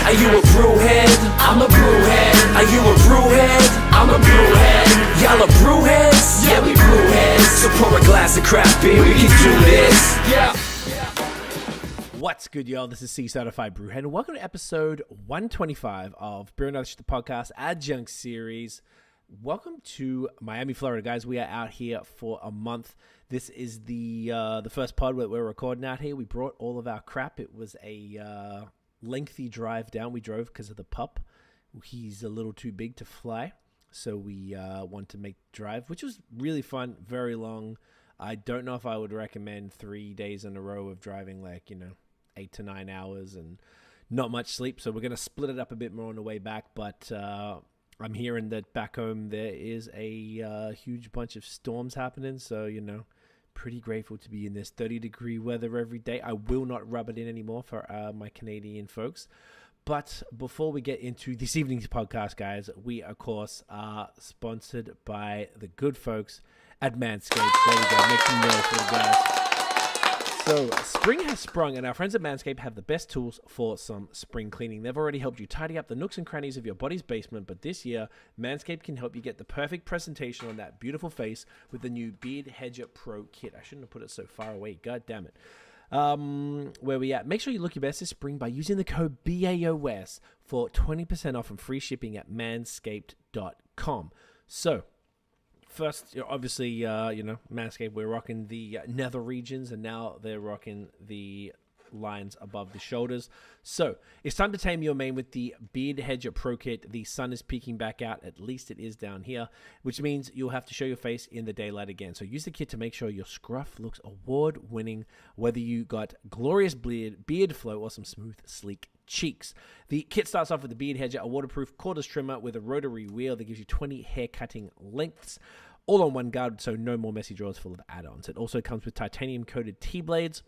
Are you a brewhead? I'm a brewhead. Are you a brewhead? I'm a brewhead. Y'all are brewheads? Yeah, we brewheads. So pour a glass of craft beer, we can do this. Yeah. What's good, y'all? This is C-Certified Brewhead, and welcome to episode 125 of Brewing, the Podcast Adjunct Series. Welcome to Miami, Florida, guys. We are out here for a month. This is the first pod that we're recording out here. We brought all of our crap. It was a lengthy drive down. We drove because of the pup. He's a little too big to fly, so we wanted to make the drive, which was really fun, very long. I don't know if I would recommend 3 days in a row of driving 8 to 9 hours and not much sleep. So we're going to split it up a bit more on the way back. But I'm hearing that back home there is a huge bunch of storms happening. So, pretty grateful to be in this 30-degree weather every day. I will not rub it in anymore for my Canadian folks. But before we get into this evening's podcast, guys, we, of course, are sponsored by the good folks at Manscaped. There we go. Make some noise for the guys. So, spring has sprung, and our friends at Manscaped have the best tools for some spring cleaning. They've already helped you tidy up the nooks and crannies of your body's basement, but this year, Manscaped can help you get the perfect presentation on that beautiful face with the new Beard Hedger Pro Kit. I shouldn't have put it so far away. God damn it. Where we at? Make sure you look your best this spring by using the code BAOS for 20% off and free shipping at manscaped.com. So, first, obviously, Manscaped, we're rocking the nether regions, and now they're rocking the lines above the shoulders. So, it's time to tame your mane with the Beard Hedger Pro Kit. The sun is peeking back out, at least it is down here, which means you'll have to show your face in the daylight again. So, use the kit to make sure your scruff looks award-winning, whether you got glorious beard flow or some smooth, sleek cheeks. The kit starts off with the Beard Hedger, a waterproof cordless trimmer with a rotary wheel that gives you 20 hair cutting lengths, all on one guard, so no more messy drawers full of add-ons. It also comes with titanium coated T-blades,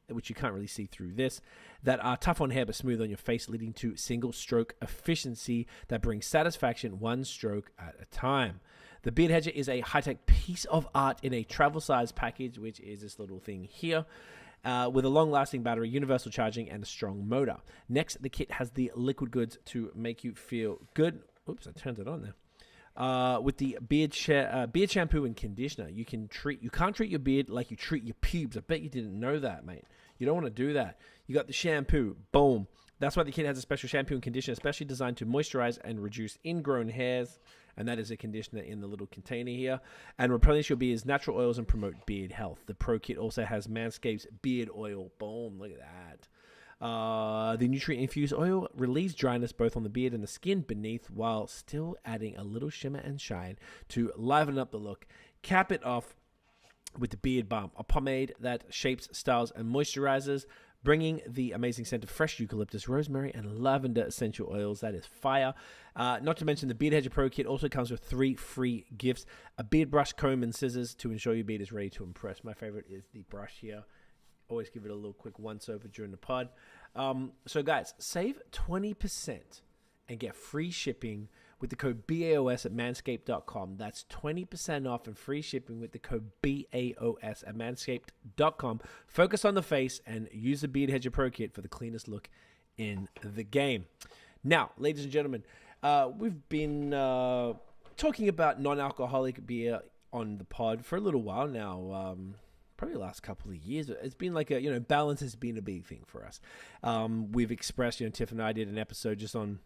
which you can't really see through this, that are tough on hair but smooth on your face, leading to single stroke efficiency that brings satisfaction one stroke at a time. The Beard Hedger is a high-tech piece of art in a travel size package, which is this little thing here. With a long-lasting battery, universal charging, and a strong motor. Next, the kit has the liquid goods to make you feel good. Oops, I turned it on there. With the beard shampoo and conditioner, you can't treat your beard like you treat your pubes. I bet you didn't know that, mate. You don't want to do that. You got the shampoo, boom. That's why the kit has a special shampoo and conditioner, especially designed to moisturize and reduce ingrown hairs. And that is a conditioner in the little container here. And replenish your beard's natural oils and promote beard health. The Pro Kit also has Manscaped's beard oil. Boom, look at that. The nutrient-infused oil relieves dryness both on the beard and the skin beneath while still adding a little shimmer and shine to liven up the look. Cap it off with the Beard Balm, a pomade that shapes, styles, and moisturizes, bringing the amazing scent of fresh eucalyptus, rosemary, and lavender essential oils. That is fire. Not to mention the Beard Hedger Pro Kit also comes with 3 free gifts. A beard brush, comb, and scissors to ensure your beard is ready to impress. My favorite is the brush here. Always give it a little quick once-over during the pod. So, guys, save 20% and get free shipping with the code BAOS at manscaped.com. That's 20% off and free shipping with the code BAOS at manscaped.com. Focus on the face and use the Beard Hedger Pro Kit for the cleanest look in the game. Now, ladies and gentlemen, we've been talking about non-alcoholic beer on the pod for a little while now. Probably the last couple of years. It's been like balance has been a big thing for us. We've expressed, Tiff and I did an episode just on,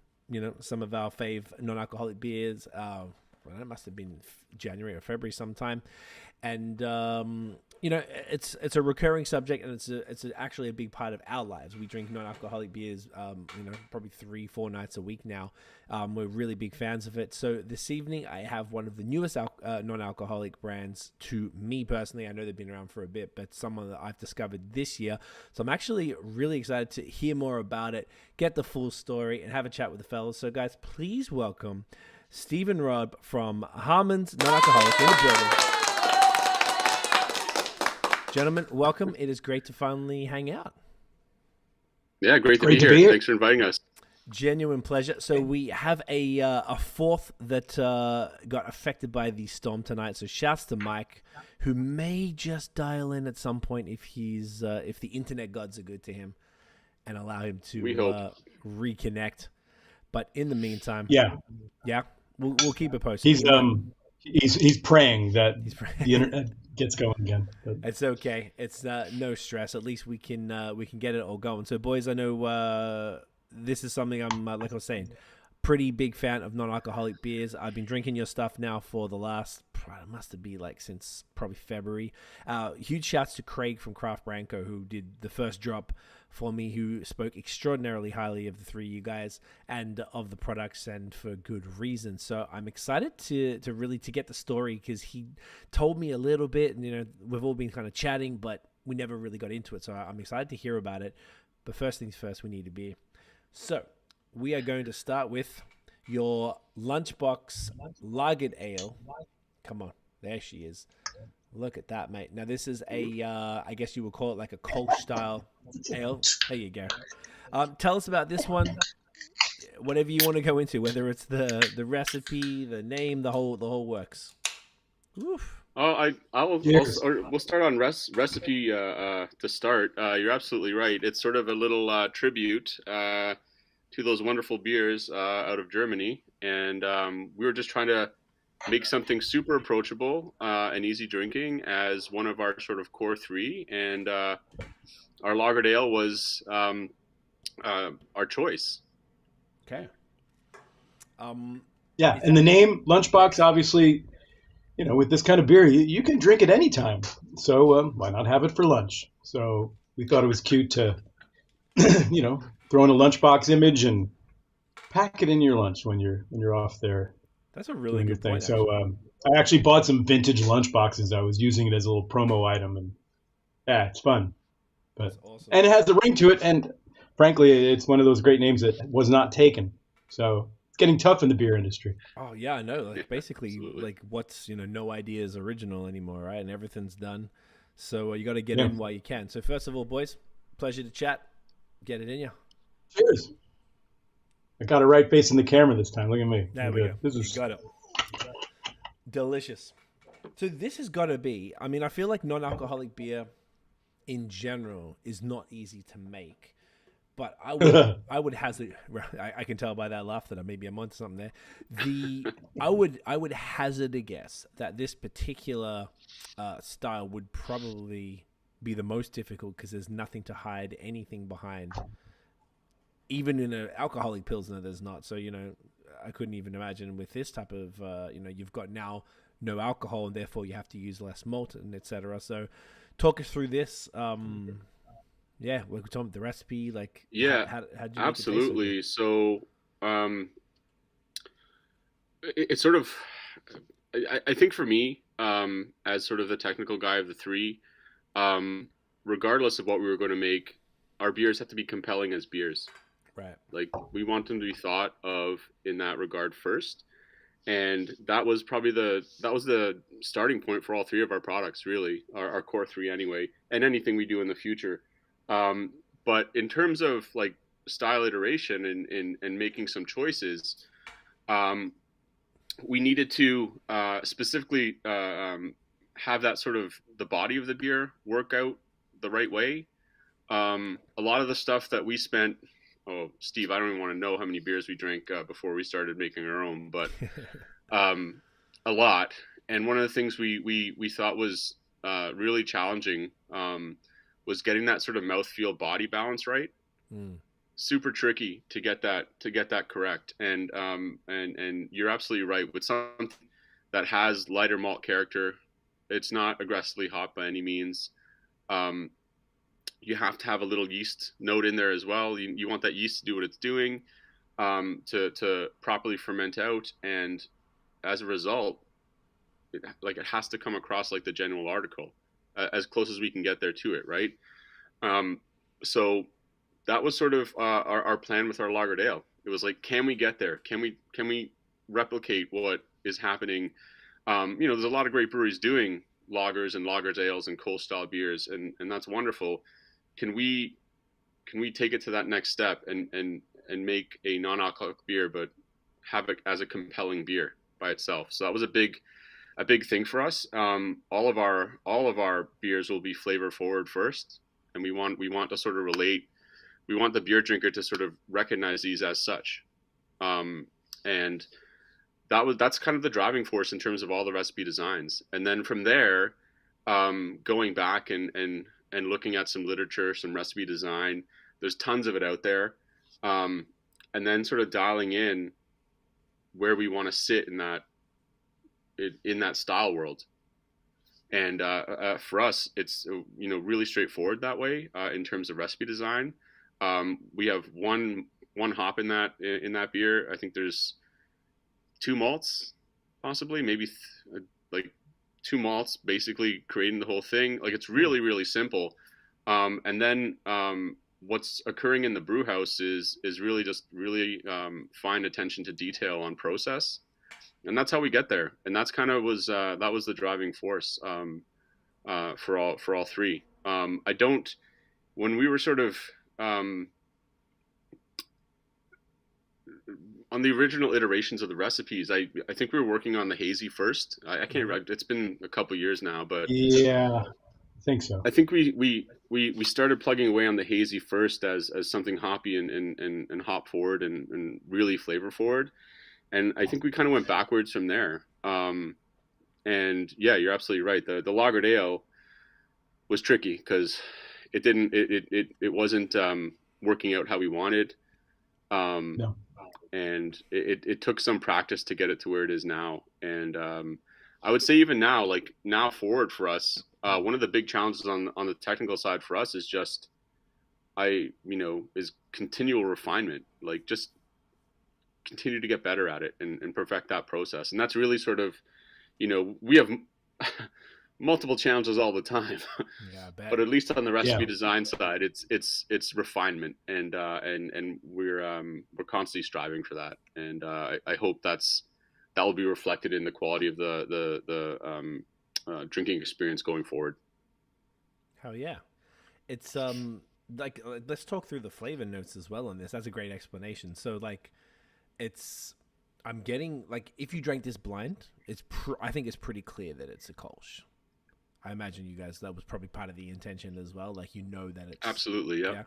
some of our fave non-alcoholic beers. It must have been January or February sometime. And, it's a recurring subject, and it's actually a big part of our lives. We drink non-alcoholic beers, probably 3-4 nights a week now. We're really big fans of it. So this evening, I have one of the newest non-alcoholic brands to me personally. I know they've been around for a bit, but someone that I've discovered this year. So I'm actually really excited to hear more about it, get the full story, and have a chat with the fellas. So guys, please welcome Steve and Rob from Harmon's Non-Alcoholic in the building. Gentlemen, welcome. It is great to finally hang out. Yeah, great to be here. Thanks for inviting us. Genuine pleasure. So we have a fourth that got affected by the storm tonight. So shouts to Mike, who may just dial in at some point if the internet gods are good to him. and allow him to We hope. Reconnect. But in the meantime, Yeah, we'll keep it posted. He's praying that He's praying. the internet gets going again. But It's okay. It's no stress. At least we can get it all going. So, boys, I know this is something I'm like I was saying, pretty big fan of non-alcoholic beers. I've been drinking your stuff now for the last, it must be like since probably February. Huge shouts to Craig from Craft Branco, who did the first drop for me, who spoke extraordinarily highly of the three of you guys and of the products, and for good reason. So I'm excited to really get the story, because he told me a little bit, and we've all been kind of chatting, but we never really got into it. So I'm excited to hear about it. But first things first, we need a beer. So we are going to start with your Lunchbox Lagered Ale. Come on, there she is. Look at that, mate. Now this is a, I guess you would call it like a Kolsch style ale. There you go. Tell us about this one. Whatever you want to go into, whether it's the recipe, the name, the whole works. Oof. We'll start on recipe to start. You're absolutely right. It's sort of a little tribute to those wonderful beers out of Germany, and we were just trying to make something super approachable and easy drinking as one of our sort of core three, and our lagered ale was our choice. Okay. yeah, and the name Lunchbox, obviously, with this kind of beer, you can drink it anytime. So why not have it for lunch? So we thought it was cute to, throw in a Lunchbox image and pack it in your lunch when you're off there. That's a really good point. So I actually bought some vintage Lunchboxes. I was using it as a little promo item, and it's fun. But awesome. And it has a ring to it, and frankly, it's one of those great names that was not taken. So it's getting tough in the beer industry. Oh yeah, I know. Like basically, like what's no idea is original anymore, right? And everything's done. So you got to get in while you can. So first of all, boys, pleasure to chat. Get it in you. Cheers. I got it right facing the camera this time. Look at me. There we go. You got it. Delicious. So this has got to be, I feel like non-alcoholic beer in general is not easy to make, but I would hazard, I can tell by that laugh that maybe I'm onto something there. I would hazard a guess that this particular style would probably be the most difficult, because there's nothing to hide anything behind. Even in an alcoholic Pilsner, there's not. So, I couldn't even imagine with this type of, you've got now no alcohol, and therefore you have to use less malt and etc. So talk us through this. We're talking about the recipe. Like, how'd you make absolutely. So it's sort of, I think for me, as sort of the technical guy of the three, regardless of what we were going to make, our beers have to be compelling as beers. Right. Like, we want them to be thought of in that regard first. And that was probably the starting point for all three of our products, really, our core three anyway, and anything we do in the future. But in terms of like style iteration and making some choices, we needed to specifically have that sort of the body of the beer work out the right way. A lot of the stuff that we spent, Steve, I don't even want to know how many beers we drank before we started making our own, but a lot. And one of the things we thought was really challenging was getting that sort of mouthfeel body balance right. Super tricky to get that correct. And you're absolutely right. With something that has lighter malt character, it's not aggressively hot by any means. You have to have a little yeast note in there as well. You want that yeast to do what it's doing, to properly ferment out, and as a result, it has to come across like the general article, as close as we can get there to it, right? So that was sort of our plan with our lagered ale. It was like, can we get there? Can we replicate what is happening? There's a lot of great breweries doing lagers and lagered ales and Kolsch style beers, and that's wonderful. Can we take it to that next step and make a non-alcoholic beer, but have it as a compelling beer by itself? So that was a big thing for us. All of our beers will be flavor forward first, and we want to sort of relate we want the beer drinker to sort of recognize these as such. And that's kind of the driving force in terms of all the recipe designs. And then from there, going back and looking at some literature, some recipe design, there's tons of it out there. And then sort of dialing in where we want to sit in that style world. And for us, it's really straightforward that way in terms of recipe design. We have one hop in that beer. I think there's 2 malts, possibly, maybe like 2 malts, basically creating the whole thing. Like, it's really, really simple. And then what's occurring in the brew house is really just really fine attention to detail on process. And that's how we get there. And that's kind of that was the driving force for all three. When we were sort of on the original iterations of the recipes, I think we were working on the hazy first. I can't remember. It's been a couple years now, but yeah, I think so. I think we started plugging away on the hazy first as something hoppy and hop forward and really flavor forward. And I think we kind of went backwards from there. And yeah, you're absolutely right. The lagered ale was tricky because it wasn't working out how we wanted. No. And it took some practice to get it to where it is now. And I would say even now, like now forward for us, one of the big challenges on the technical side for us is just is continual refinement. Like, just continue to get better at it and perfect that process. And that's really sort of, we have multiple challenges all the time. Yeah, I bet. But at least on the recipe design side, it's refinement, and we're constantly striving for that. And I hope that will be reflected in the quality of the drinking experience going forward. Hell yeah. It's like, let's talk through the flavor notes as well on this. That's a great explanation. So like, I'm getting, like, if you drank this blind, I think it's pretty clear that it's a Kolsch. I imagine you guys, that was probably part of the intention as well. Like, that it's... Absolutely, yeah.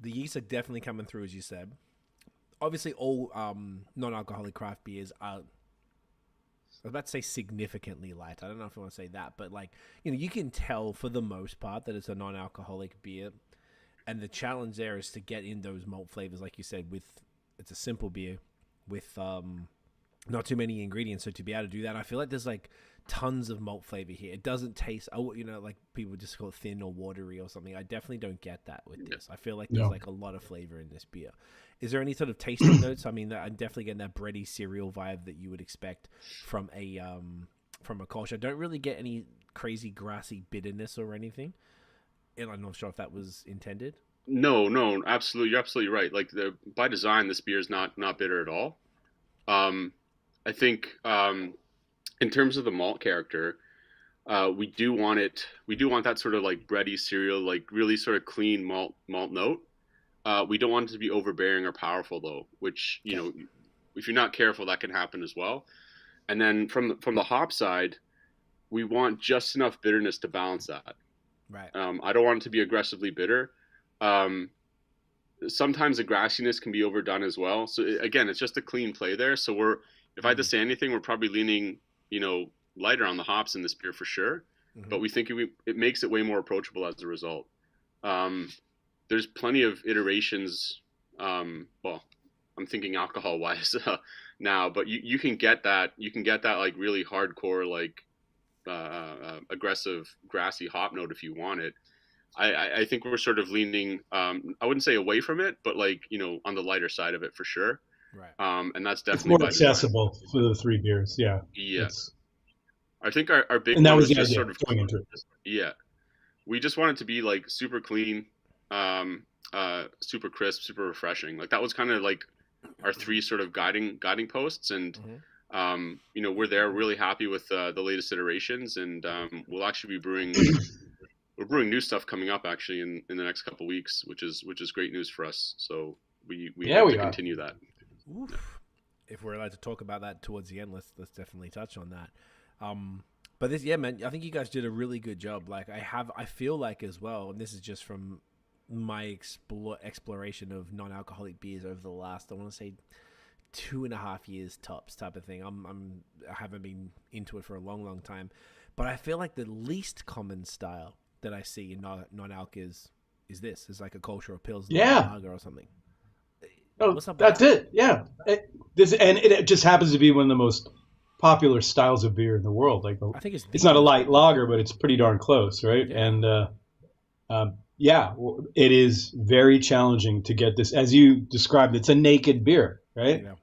The yeasts are definitely coming through, as you said. Obviously, all non-alcoholic craft beers are, I was about to say significantly light. I don't know if I want to say that, but like, you can tell for the most part that it's a non-alcoholic beer. And the challenge there is to get in those malt flavors, like you said, it's a simple beer with not too many ingredients. So to be able to do that, I feel like there's like tons of malt flavor here. It doesn't taste, like people just call it thin or watery or something. I definitely don't get that with this. I feel like there's like a lot of flavor in this beer. Is there any sort of tasting notes? I mean, I'm definitely getting that bready cereal vibe that you would expect from a Kolsch. I don't really get any crazy grassy bitterness or anything. And I'm not sure if that was intended. No, absolutely. You're absolutely right. Like, by design, this beer is not bitter at all. I think in terms of the malt character, we do want that sort of like bready cereal, like really sort of clean malt note. We don't want it to be overbearing or powerful though, which, if you're not careful, that can happen as well. And then from the hop side, we want just enough bitterness to balance that. Right. I don't want it to be aggressively bitter. Sometimes the grassiness can be overdone as well. So again, it's just a clean play there. So if I had to say anything, we're probably leaning, lighter on the hops in this beer for sure. Mm-hmm. But we think it makes it way more approachable as a result. There's plenty of iterations. Well, I'm thinking alcohol wise now, but you can get that. You can get that like really hardcore, like aggressive grassy hop note if you want it. I think we're sort of leaning, I wouldn't say away from it, but like, on the lighter side of it for sure. Right. And that's definitely more accessible for the 3 beers. Yeah. Yeah. I think our big and that one was the just idea sort of going into it. Yeah. We just want it to be like super clean, super crisp, super refreshing. Like that was kind of like our 3 sort of guiding posts. And, we're really happy with the latest iterations, and we'll actually be brewing new stuff coming up actually in the next couple of weeks, which is great news for us. So we hope to continue that. Oof. If we're allowed to talk about that towards the end, let's definitely touch on that. But this, yeah, man, I think you guys did a really good job. Like I feel like as well, and this is just from my exploration of non-alcoholic beers over the last, I want to say 2.5 years tops type of thing. I haven't been into it for a long time, but I feel like the least common style that I see in non-alc is like a cultural pilsner lager or something. Oh, What's up with that's that? it. Yeah. It just happens to be one of the most popular styles of beer in the world. Like, I think it's not a light lager, but it's pretty darn close, right? Yeah. And it is very challenging to get this. As you described, it's a naked beer, right? Yeah.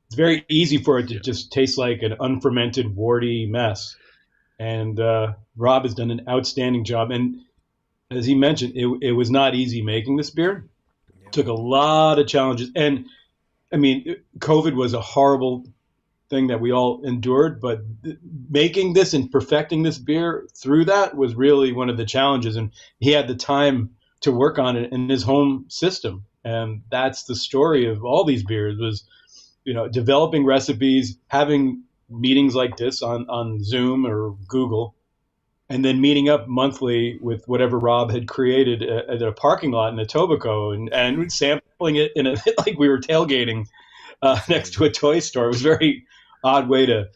It's very easy for it to just taste like an unfermented, warty mess. And Rob has done an outstanding job. And as he mentioned, it was not easy making this beer. Yeah. Took a lot of challenges. And I mean, COVID was a horrible thing that we all endured, but making this and perfecting this beer through that was really one of the challenges. And he had the time to work on it in his home system. And that's the story of all these beers was, developing recipes, having meetings like this on Zoom or Google, and then meeting up monthly with whatever Rob had created at a parking lot in Etobicoke and sampling it in like we were tailgating next to a toy store. It was a very odd way to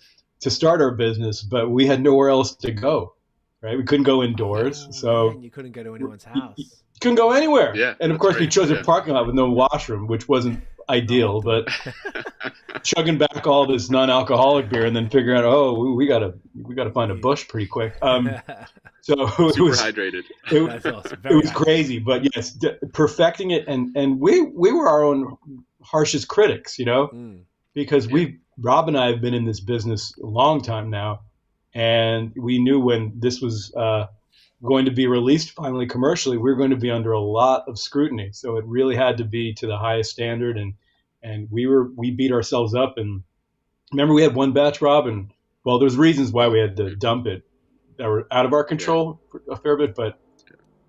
start our business, but we had nowhere else to go, right? We couldn't go indoors. So man, you couldn't go to anyone's house. couldn't go anywhere. Yeah, and of course right. we chose a parking lot with no washroom, which wasn't ideal, but chugging back all this non-alcoholic beer and then figuring out, we gotta find a bush pretty quick. So it was hydrated. That's awesome. It was crazy, but yes, perfecting it, and we were our own harshest critics, because Rob and I have been in this business a long time now, and we knew when this was going to be released finally commercially, we were going to be under a lot of scrutiny. So it really had to be to the highest standard, and we beat ourselves up. And remember, we had one batch, Rob, and well, there's reasons why we had to dump it that were out of our control for a fair bit, but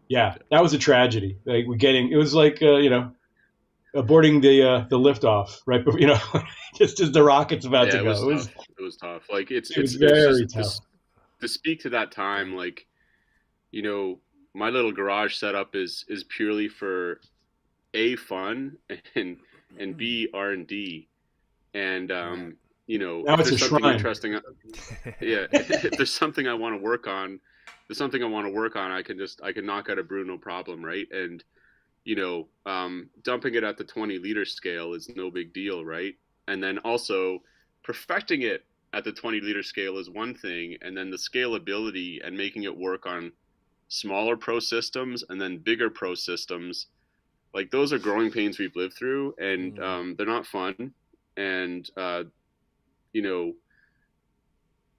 that was a tragedy. Like it was like aborting the liftoff right before, just as the rocket's about to go. It was tough. Like it was very tough. To speak to that time, like, my little garage setup is purely for A, fun, and B, R&D. And now it's a shrine. Interesting. If there's something I want to work on, I can knock out a brew, no problem, right? And dumping it at the 20-liter scale is no big deal, right? And then also perfecting it at the 20-liter scale is one thing, and then the scalability and making it work on smaller pro systems and then bigger pro systems, like those are growing pains we've lived through, and they're not fun. And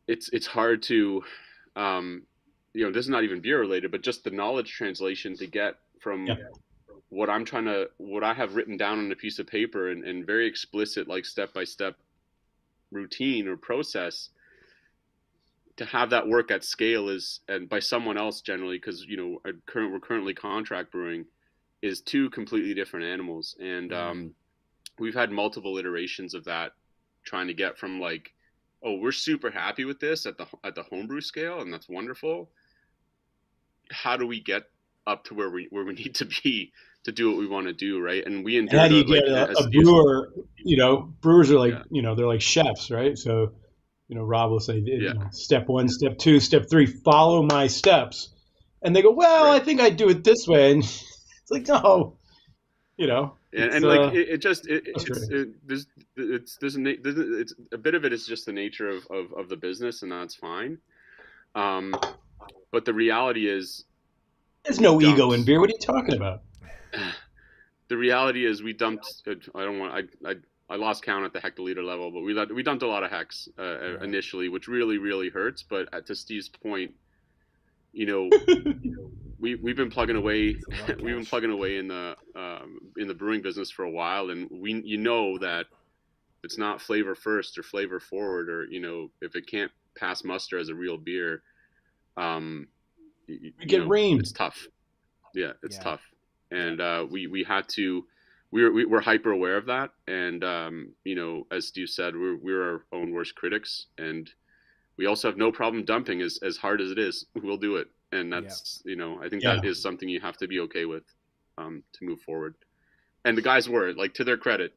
it's hard to this is not even beer related, but just the knowledge translation to get from what I have written down on a piece of paper and very explicit, like step-by-step routine or process, to have that work at scale and by someone else generally, because we're currently contract brewing, is two completely different animals. And we've had multiple iterations of that, trying to get from like, we're super happy with this at the homebrew scale, and that's wonderful. How do we get up to where we need to be to do what we want to do, right? And we endure. How do you get a brewer? Brewers are like they're like chefs, right? So Rob will say, step 1, step 2, step 3, follow my steps, and they go, well, right. I think I do it this way, and it's like, no, and like it's a bit of it is just the nature of the business, and that's fine. But the reality is, there's no ego in beer. What are you talking about? The reality is we dumped. I lost count at the hectoliter level, but we dumped a lot of hex initially, which really, really hurts. But to Steve's point, we've been plugging away. We've been plugging away in the brewing business for a while, and that it's not flavor first or flavor forward, or if it can't pass muster as a real beer, you get reamed. It's tough. Yeah, it's tough, and we had to. We're hyper aware of that, and as Steve said, we're our own worst critics, and we also have no problem dumping as hard as it is. We'll do it. And that's, I think that is something you have to be okay with to move forward. And the guys were, like, to their credit,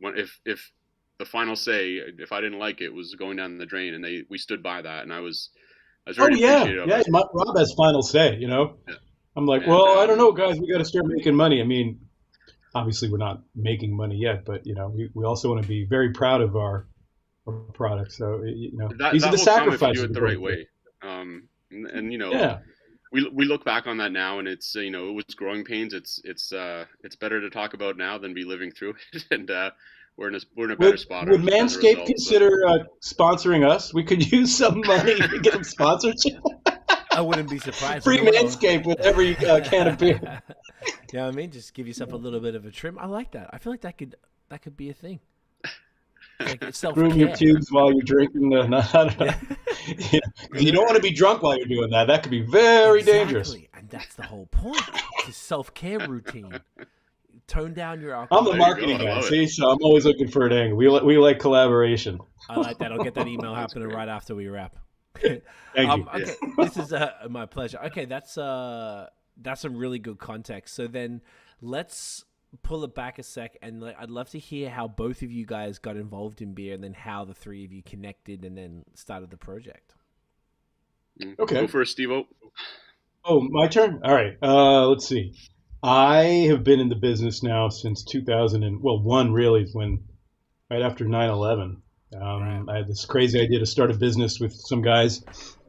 if the final say, if I didn't like it, was going down the drain, and we stood by that, and I was very appreciative of it. Rob has final say, Yeah. I'm like, I don't know, guys, we got to start making money. I mean, obviously we're not making money yet, but we also want to be very proud of our product. So these are the sacrifices. If you do it the right way. We look back on that now, and it's it was growing pains. It's better to talk about now than be living through it, and we're in a better spot. Would Manscaped consider sponsoring us? We could use some money to get them sponsorship. I wouldn't be surprised. Free Manscaped with every can of beer. You know what I mean? Just give yourself a little bit of a trim. I like that. I feel like that could be a thing. Like self-care. Groom your tubes while you're drinking. I don't know. You don't want to be drunk while you're doing that. That could be very dangerous. And that's the whole point. It's a self-care routine. Tone down your alcohol. I'm the marketing guy, see? So I'm always looking for an angle. We like collaboration. I like that. I'll get that email happening right after we wrap. Thank you. Okay, this is my pleasure. Okay, that's some really good context. So then let's pull it back a sec, and I'd love to hear how both of you guys got involved in beer, and then how the three of you connected and then started the project. Okay. Go first, Steve-O. Oh, my turn? All right. Let's see. I have been in the business now since 2001, really, right after 9/11. I had this crazy idea to start a business with some guys,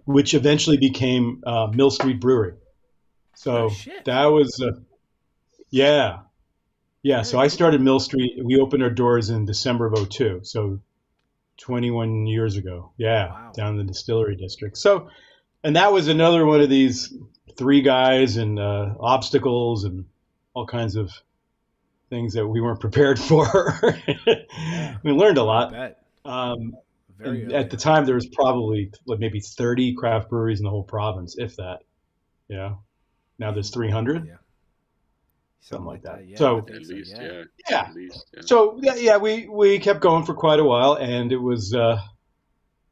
which eventually became Mill Street Brewery. So that was, yeah. So I started Mill Street. We opened our doors in December of 2002. So 21 years ago. Yeah. Wow. Down in the distillery district. So, and that was another one of these three guys and obstacles and all kinds of things that we weren't prepared for. We learned a lot. At the time, there was probably maybe 30 craft breweries in the whole province, if that. Yeah. Now there's 300. Yeah. Something like that. Yeah, so at least, yeah. At least, yeah. So we kept going for quite a while, and it was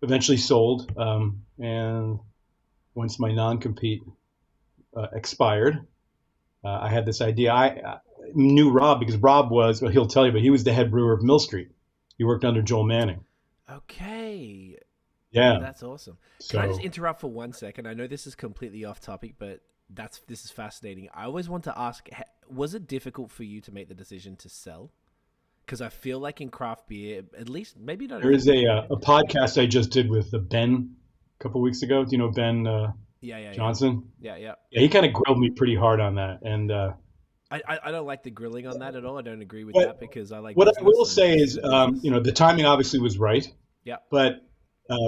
eventually sold. And once my non-compete expired, I had this idea. I knew Rob because Rob he'll tell you, but he was the head brewer of Mill Street. He worked under Joel Manning. Okay. Yeah. That's awesome. Can I just interrupt for 1 second? I know this is completely off topic, but this is fascinating. I always want to ask, was it difficult for you to make the decision to sell? Because I feel like in craft beer, at least maybe not. There is a podcast I just did with Ben a couple weeks ago. Do you know Ben Johnson? Yeah. He kind of grilled me pretty hard on that, and I don't like the grilling on that at all. I don't agree with that because I like. What I will say is, the timing obviously was right. Yeah. But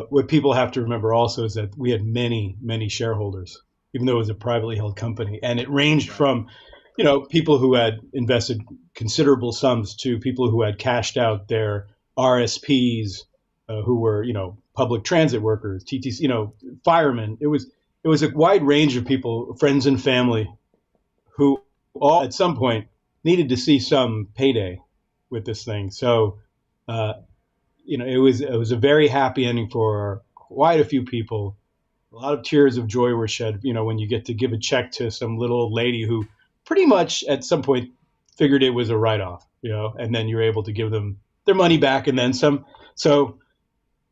what people have to remember also is that we had many shareholders, even though it was a privately held company, and it ranged from, people who had invested considerable sums to people who had cashed out their RSPs, who were, public transit workers, TTC, firemen. It was a wide range of people, friends and family, who all at some point needed to see some payday with this thing. So, it was a very happy ending for quite a few people. A lot of tears of joy were shed, when you get to give a check to some little old lady who pretty much at some point figured it was a write-off, and then you're able to give them their money back and then some. So,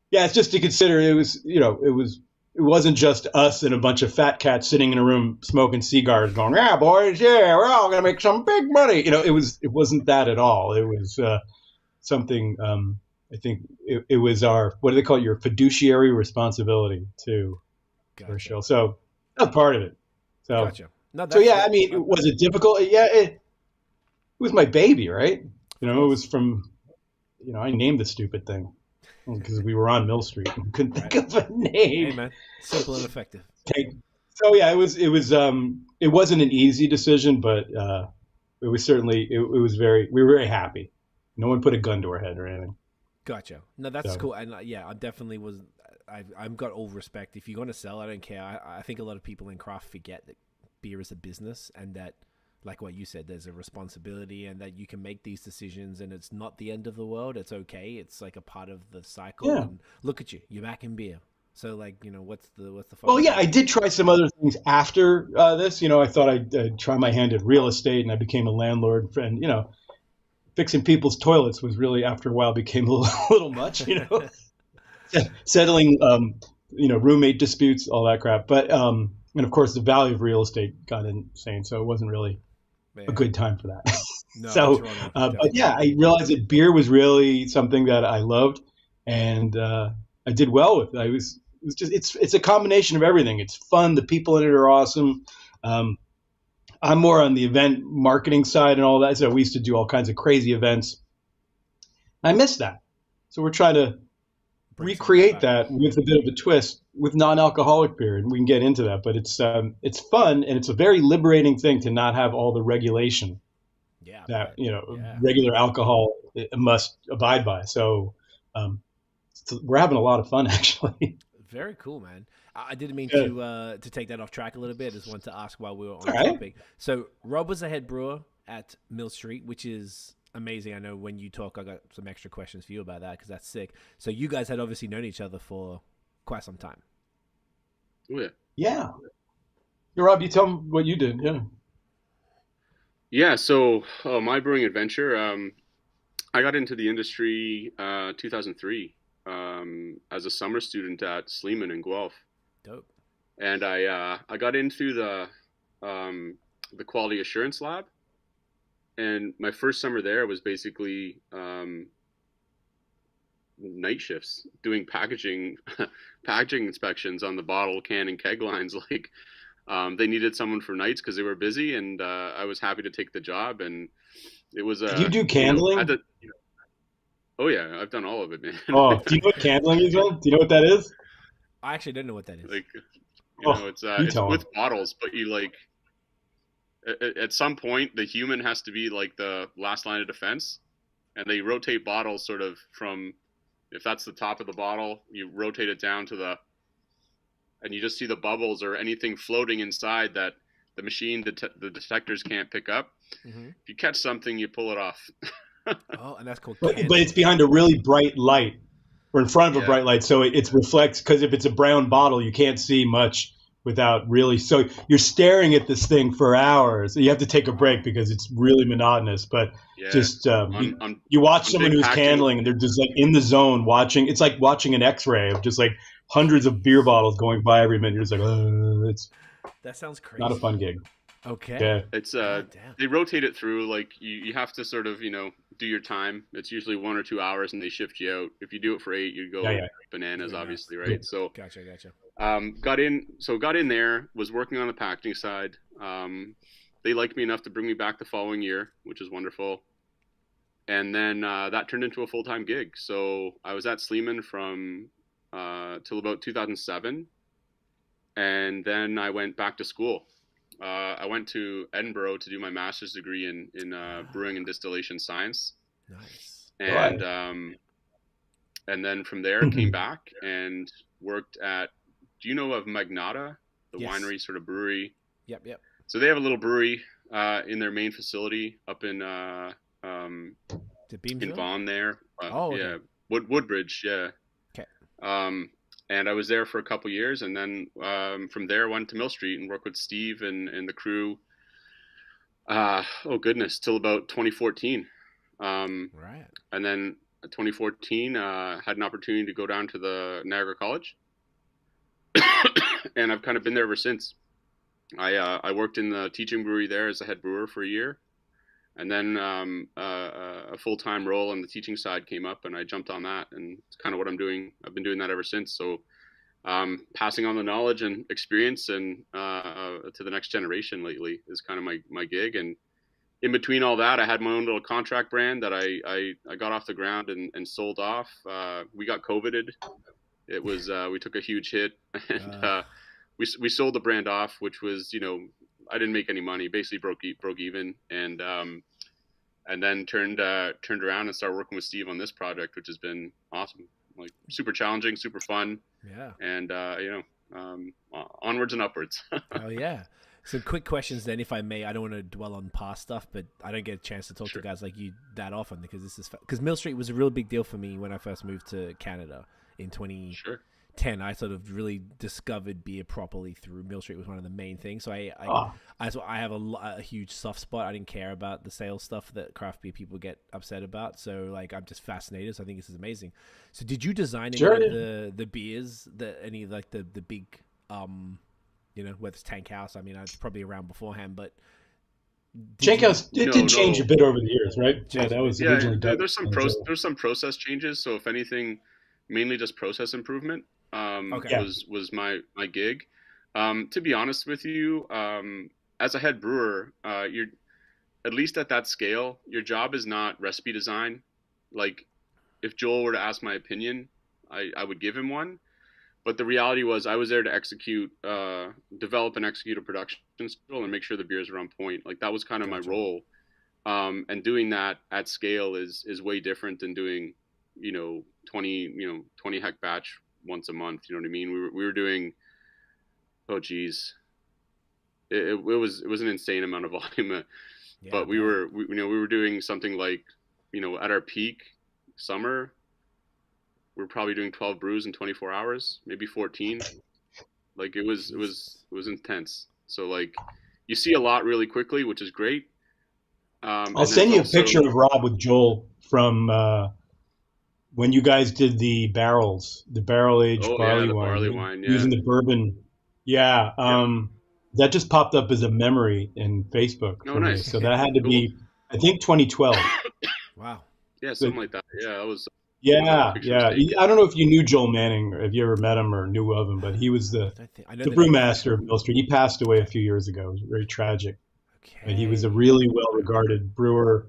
yeah, it's just to consider it wasn't just us and a bunch of fat cats sitting in a room smoking cigars going, yeah, boys, yeah, we're all going to make some big money. It wasn't that at all. It was something, I think it was our, what do they call it, your fiduciary responsibility to show. So that's part of it. So, gotcha. No, was it difficult? Yeah, it was my baby, right? It was from, I named the stupid thing. Because we were on Mill Street and couldn't think of a name. Hey man, simple and effective. So yeah, it wasn't an easy decision, but it was certainly we were very happy. No one put a gun to our head or anything. Gotcha. No, that's cool. And I definitely was. I've got all respect. If you're going to sell, I don't care. I think a lot of people in craft forget that beer is a business and that, like what you said, there's a responsibility and that you can make these decisions and it's not the end of the world. It's okay. It's like a part of the cycle. Yeah. And look at you. You're back in beer. So like, what's the Well, focus? yeah, I did try some other things after this. I thought I'd try my hand at real estate, and I became a landlord. And fixing people's toilets was really, after a while, became a little much. Settling, roommate disputes, all that crap. But and of course, the value of real estate got insane, so it wasn't really a good time for that. No, So, Toronto, but definitely. yeah, I realized that beer was really something that I loved, and I did well with it. It's a combination of everything. It's fun. The people in it are awesome. I'm more on the event marketing side and all that. So we used to do all kinds of crazy events. I miss that. So we're trying to recreate that with a bit of a twist with non-alcoholic beer, and we can get into that. But it's fun, and it's a very liberating thing to not have all the regulation that regular alcohol must abide by. So we're having a lot of fun, actually. Very cool, man. I didn't mean to take that off track a little bit. I just wanted to ask while we were on topic. So Rob was a head brewer at Mill Street, which is amazing. I know when you talk, I got some extra questions for you about that because that's sick. So you guys had obviously known each other for quite some time. Oh, yeah. Yeah. Rob, you tell them what you did. Yeah. Yeah. So my brewing adventure, I got into the industry 2003 as a summer student at Sleeman in Guelph. Dope. And I got into the quality assurance lab. And my first summer there was basically night shifts doing packaging inspections on the bottle, can, and keg lines. Like they needed someone for nights because they were busy, and I was happy to take the job. And it was Did you do candling? Oh yeah, I've done all of it, man. Oh, do you know what candling is, man? Do you know what that is? I actually don't know what that is. Like, it's with bottles, but you like. At some point, the human has to be like the last line of defense, and they rotate bottles sort of from, if that's the top of the bottle, you rotate it down to and you just see the bubbles or anything floating inside that the machine, the detectors can't pick up. Mm-hmm. If you catch something, you pull it off. Oh, and that's called but it's behind a really bright light, or in front of a bright light, so it reflects, because if it's a brown bottle, you can't see much without really, so you're staring at this thing for hours. You have to take a break because it's really monotonous, but you watch someone who's candling and they're just like in the zone watching. It's like watching an x-ray of just like hundreds of beer bottles going by every minute. You're just like, that sounds crazy. Not a fun gig. Okay. Yeah. It's they rotate it through, like you have to sort of, do your time. It's usually 1 or 2 hours and they shift you out. If you do it for 8, you go bananas, obviously, right? So Gotcha. got in there, was working on the packaging side. They liked me enough to bring me back the following year, which is wonderful. And then that turned into a full-time gig. So I was at Sleeman from till about 2007. And then I went back to school. I went to Edinburgh to do my master's degree in brewing and distillation science. Nice. And then from there came back and worked at, do you know of Magnata, the winery sort of brewery? Yep. So they have a little brewery in their main facility up in Vaughan there. Yeah, Woodbridge, yeah. Okay. And I was there for a couple years, and then from there went to Mill Street and worked with Steve and the crew. Till about 2014. Right. And then 2014, had an opportunity to go down to the Niagara College, and I've kind of been there ever since. I worked in the teaching brewery there as a head brewer for a year, and then a full-time role on the teaching side came up, and I jumped on that, and it's kind of what I'm doing. I've been doing that ever since. So passing on the knowledge and experience and to the next generation lately is kind of my gig. And in between all that, I had my own little contract brand that I got off the ground and sold off. We got COVIDed. It was we took a huge hit, and we sold the brand off, which was, I didn't make any money, basically broke even, and then turned around and started working with Steve on this project, which has been awesome, like super challenging, super fun. Yeah. And onwards and upwards. Oh yeah. Some quick questions then, if I may. I don't want to dwell on past stuff, but I don't get a chance to talk to guys like you that often because because Mill Street was a real big deal for me when I first moved to Canada in 10, I sort of really discovered beer properly through Mill Street. Was one of the main things. So I have a huge soft spot. I didn't care about the sales stuff that craft beer people get upset about. So like, I'm just fascinated. So I think this is amazing. So did you design any of the beers, any of like the big, whether it's Tank House? I mean, it's probably around beforehand, but Tank House did change a bit over the years, right? Yeah, that was originally done. There's some process changes. So if anything, mainly just process improvement. Was my gig. To be honest with you, as a head brewer, you're at least at that scale, your job is not recipe design. Like if Joel were to ask my opinion, I would give him one. But the reality was I was there to develop and execute a production schedule and make sure the beers are on point. Like that was kind of my role. And doing that at scale is way different than doing, 20 hect batch once a month. You know what I mean? We were doing, oh geez, it was an insane amount of volume. But we were doing something like, at our peak summer, we were probably doing 12 brews in 24 hours, maybe 14. Like it was intense. So like you see a lot really quickly, which is great. I'll send you a picture of Rob with Joel from when you guys did the barrels, the barrel-aged barley wine, using the bourbon. Yeah, that just popped up as a memory in Facebook for me. So that had to be, I think, 2012. Wow. Yeah, something like that. Yeah, that was. Yeah. I don't know if you knew Joel Manning or if you ever met him or knew of him, but he was the brewmaster of Mill Street. He passed away a few years ago. It was very tragic. Okay. And he was a really well-regarded brewer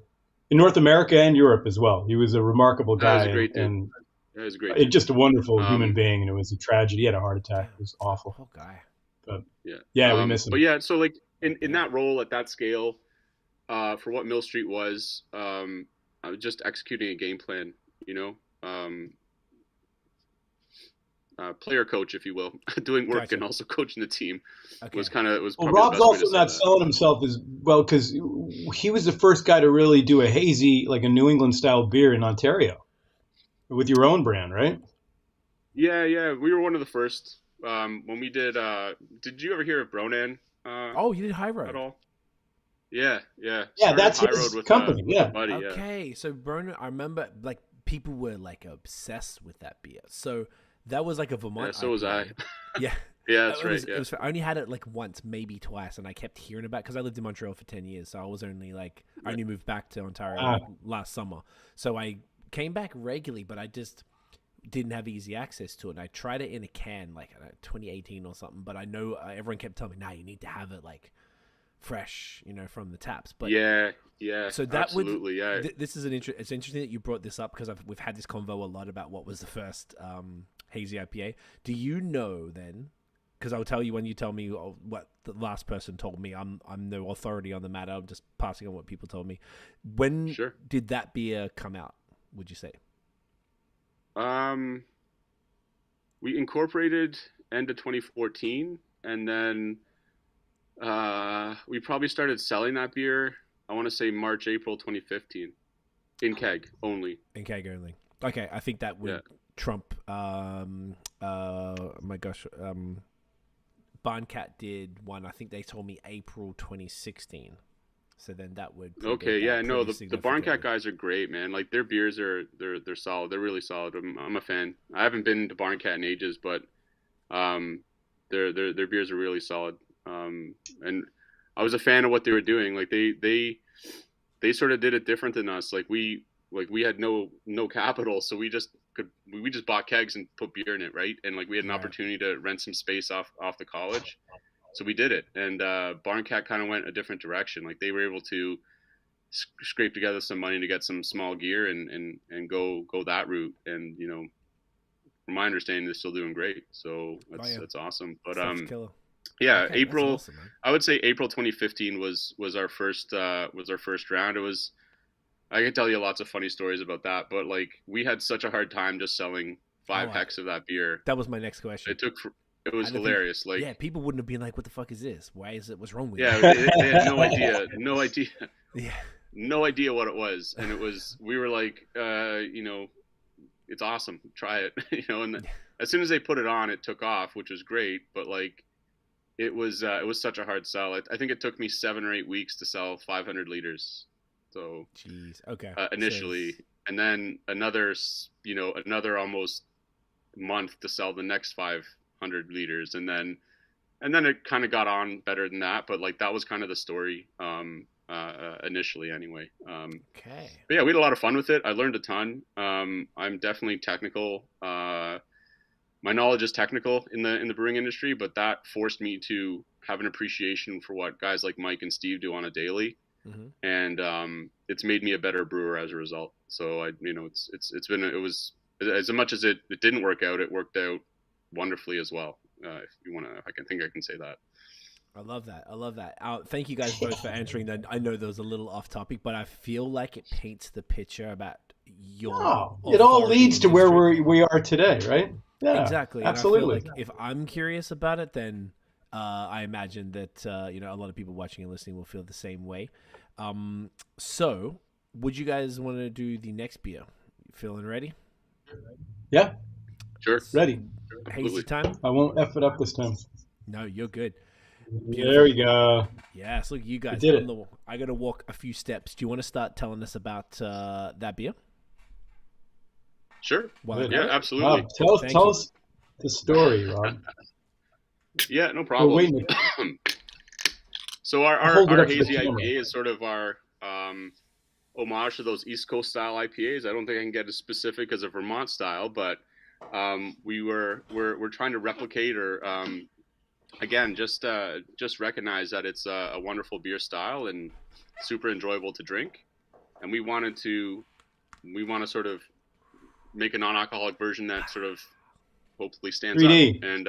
in North America and Europe as well. He was a remarkable guy. That was a great dude. Just a wonderful human being, and it was a tragedy. He had a heart attack. It was awful. Poor guy. But we miss him. But yeah, so like in that role at that scale, for what Mill Street was, I was just executing a game plan, player coach, if you will, doing work and also coaching the team was Well, Rob's also not selling himself as well because he was the first guy to really do a hazy, like a New England style beer in Ontario with your own brand, right? Yeah. We were one of the first. When we did you ever hear of Bronan? You did High Road at all? Yeah. Yeah, that's High his Road with company. with buddy, okay, so Bronan, I remember like people were like obsessed with that beer. So that was like a Vermont. Yeah, so was I. Yeah. Yeah, that's right. I only had it like once, maybe twice, and I kept hearing about it because I lived in Montreal for 10 years. So I was only I only moved back to Ontario last summer. So I came back regularly, but I just didn't have easy access to it. And I tried it in a can, like 2018 or something. But I know everyone kept telling me, "Nah, you need to have it like fresh, from the taps." But yeah. So that absolutely, this is it's interesting that you brought this up because we've had this convo a lot about what was the first hazy IPA. Do you know then? Because I'll tell you when you tell me what the last person told me. I'm no authority on the matter. I'm just passing on what people told me. When did that beer come out? Would you say? We incorporated end of 2014, and then we probably started selling that beer. I want to say March, April 2015, in keg only. In keg only. Okay, I think that would trump. My gosh, Barncat did one. I think they told me April 2016. So then that would. Okay, yeah, no, the Barncat guys are great, man. Like their beers they're solid. They're really solid. I'm a fan. I haven't been to Barncat in ages, but their beers are really solid. And I was a fan of what they were doing. Like they sort of did it different than us. Like we had no capital, so we just bought kegs and put beer in it, right? And like we had an opportunity to rent some space off the college, so we did it. And Barncat kind of went a different direction. Like they were able to scrape together some money to get some small gear and go that route. And from my understanding, they're still doing great. So that's awesome. But yeah, okay, April. Awesome, I would say April 2015 was our first round. It was. I can tell you lots of funny stories about that, but like we had such a hard time just selling 5 hex of that beer. That was my next question. It was hilarious. People wouldn't have been like, "What the fuck is this? Why is it? What's wrong with it?" Yeah, they had no idea. Yeah, no idea what it was, and it was. We were like, it's awesome. Try it, and as soon as they put it on, it took off, which was great. But like, it was such a hard sell. I think it took me 7 or 8 weeks to sell 500 liters. So, jeez, okay. Initially, and then another almost month to sell the next 500 liters, and then it kind of got on better than that. But like, that was kind of the story. Initially anyway. Okay. But yeah, we had a lot of fun with it. I learned a ton. I'm definitely technical. My knowledge is technical in the brewing industry, but that forced me to have an appreciation for what guys like Mike and Steve do on a daily. Mm-hmm. And it's made me a better brewer as a result. So it was, as much as it didn't work out, it worked out wonderfully as well. If you want to, I can say that. I love that. Thank you guys both for answering that. I know that was a little off topic, but I feel like it paints the picture about your. It all leads to where we are today, right? Yeah, exactly. Absolutely. And I feel like if I'm curious about it, then I imagine that a lot of people watching and listening will feel the same way. So, would you guys want to do the next beer? Feeling ready? Yeah. Sure. Ready. Hazy time? I won't F it up this time. No, you're good. Beautiful. There we go. Yes, look, you guys. I got to walk a few steps. Do you want to start telling us about that beer? Sure. Well, yeah, absolutely. Rob, tell us the story, Rob. Yeah, no problem. So our hazy IPA is sort of our homage to those East Coast style IPAs. I don't think I can get as specific as a Vermont style, but we're trying to replicate or again just recognize that it's a wonderful beer style and super enjoyable to drink, and we want to sort of make a non-alcoholic version that sort of hopefully stands 3D. up. And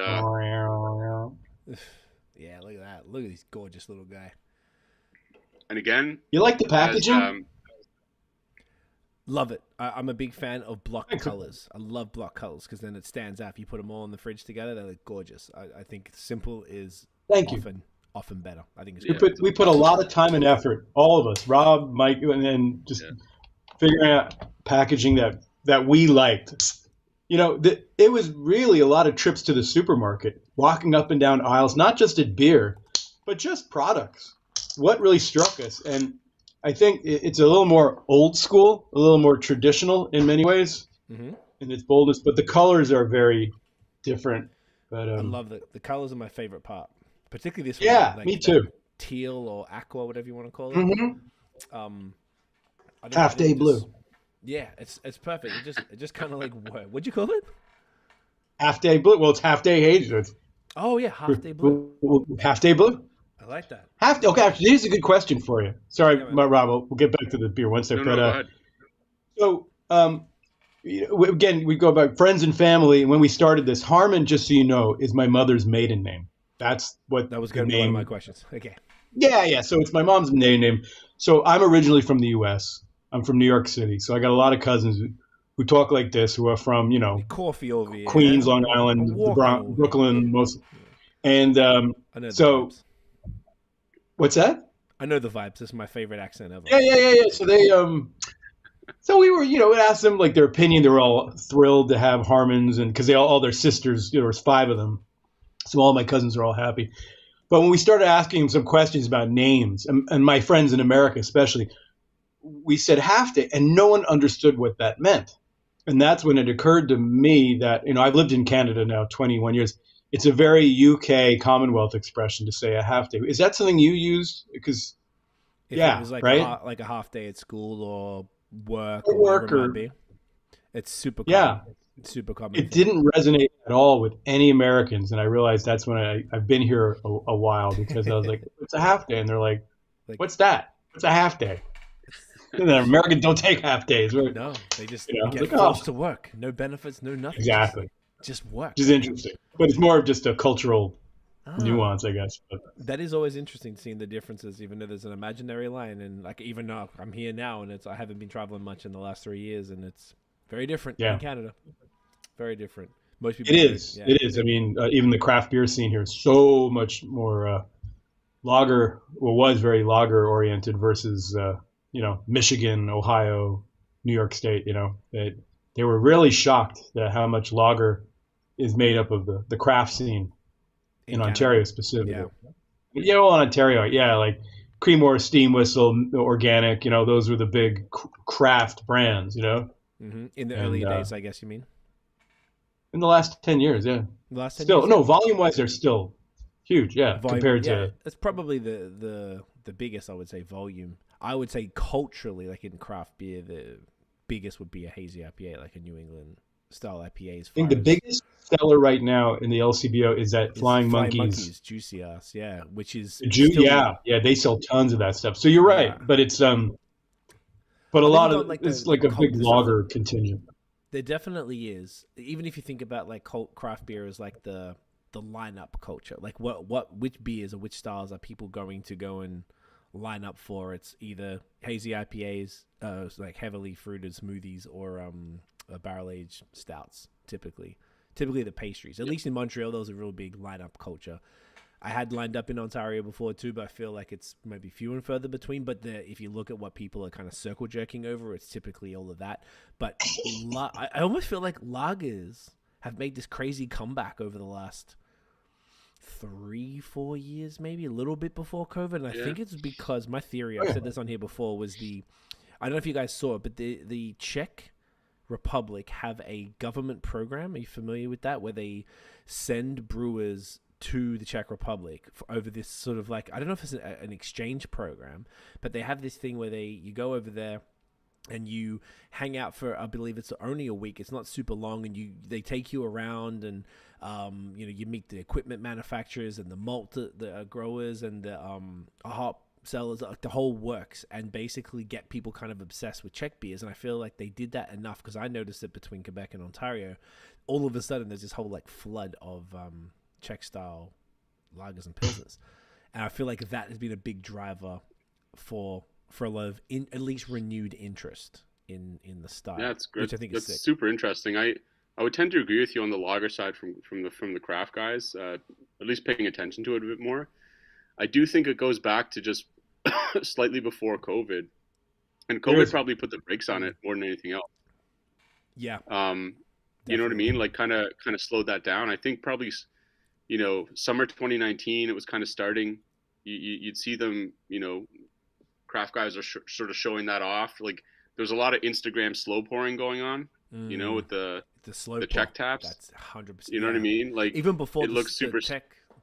yeah, look at that. Look at this gorgeous little guy. And again, you like the packaging? Love it. I'm a big fan of block colors. I love block colors because then it stands out. If you put them all in the fridge together, they look gorgeous. I think simple is often better. I think it's we put a lot of time and effort, all of us, Rob, Mike, and then just figuring out packaging that we liked. It was really a lot of trips to the supermarket, walking up and down aisles, not just at beer, but just products. What really struck us, and I think it's a little more old school, a little more traditional in many ways in its boldness, but the colors are very different. But I love the colors are my favorite part, particularly this one. Yeah, me too. Teal or aqua, whatever you want to call it. Mm-hmm. Half day blue. Yeah, it's perfect. It just kind of like what'd you call it? Half day blue. Well, it's half day hazy. Oh yeah, half day blue. Half day blue. I like that. Okay, here's a good question for you. Sorry, Rob. We'll get back to the beer one step. Go ahead. So, again, we go about friends and family. And when we started this, Harmon, just so you know, is my mother's maiden name. That was going to be one of my questions. Okay. Yeah. So it's my mom's maiden name. So I'm originally from the U.S. I'm from New York City. So I got a lot of cousins who talk like this, who are from coffee over here, Queens, Long Island, Brooklyn, most. And so. Vibes. What's that? I know the vibes. This is my favorite accent ever. Yeah. So they, so we were, asked them like their opinion. They were all thrilled to have Harmons, and because they all their sisters, there was 5 of them, so all my cousins are all happy. But when we started asking them some questions about names, and my friends in America especially, we said half day, and no one understood what that meant. And that's when it occurred to me that I've lived in Canada now 21 years. It's a very UK Commonwealth expression to say a half day. Is that something you use? Because it was like right? like a half day at school or work or whatever it might be. It's super common. Yeah. It's super common. It didn't resonate at all with any Americans, and I realized that's when I've been here a while, because I was like, it's a half day, and they're like, what's that? What's a half day? And then Americans don't take half days. No, they just get forced to work. No benefits, no nothing. Exactly. Just work. Which is interesting. But it's more of just a cultural nuance, I guess. But that is always interesting, seeing the differences, even though there's an imaginary line. And like, even though I'm here now, and I haven't been traveling much in the last 3 years, and it's very different in Canada. Very different. Most people. It is. I mean, even the craft beer scene here is so much more lager, was very lager oriented versus Michigan, Ohio, New York State. They were really shocked at how much lager is made up of the craft scene in Canada. Ontario specifically. Yeah. Well, in Ontario, like Creemore, Steam Whistle, Organic, those were the big craft brands, Mm-hmm. In the early days, I guess you mean? In the last 10 years, yeah. The last 10 still, years? no, volume-wise, they're still huge, compared to... It's probably the biggest, I would say, volume. I would say culturally, like in craft beer, the biggest would be a hazy IPA, like a New England style IPA. I think the biggest seller right now in the LCBO is that Flying Monkeys. Juicy Ass, yeah, which is they sell tons of that stuff. So you're right, but it's but a lot of it's like a big lager contingent. There definitely is. Even if you think about like craft beer as like the lineup culture, like which beers or which styles are people going to go and line up for? It's either hazy IPAs, like heavily fruited smoothies, or barrel aged stouts. Typically the pastries. At least in Montreal, there was a real big lineup culture. I had lined up in Ontario before too, but I feel like it's maybe few and further between. But if you look at what people are kind of circle jerking over, it's typically all of that. But I almost feel like lagers have made this crazy comeback over the last 3-4 years, maybe a little bit before COVID. And I think it's because my theory, I've said this on here before, was I don't know if you guys saw it, but the Czech Republic have a government program. Are you familiar with that? Where they send brewers to the Czech Republic over this sort of like, I don't know if it's an exchange program, but they have this thing where you go over there and you hang out for, I believe it's only a week. It's not super long, and they take you around, and you meet the equipment manufacturers and the malt the growers and the hop sellers, like the whole works, and basically get people kind of obsessed with Czech beers. And I feel like they did that enough, because I noticed it between Quebec and Ontario. All of a sudden, there's this whole like flood of Czech style lagers and pilsners, and I feel like that has been a big driver for a lot of at least renewed interest in the style. Yeah, it's good. Which I think is sick. Super interesting. I would tend to agree with you on the lager side from the craft guys. At least paying attention to it a bit more. I do think it goes back to just slightly before COVID, and COVID probably put the brakes on it more than anything else. Yeah. You know what I mean? Like kind of slowed that down. I think probably, summer 2019, it was kind of starting. You'd see them, craft guys are sort of showing that off. Like there's a lot of Instagram slow pouring going on, with the Czech taps. That's 100%. You know what I mean? Like even before it looks super.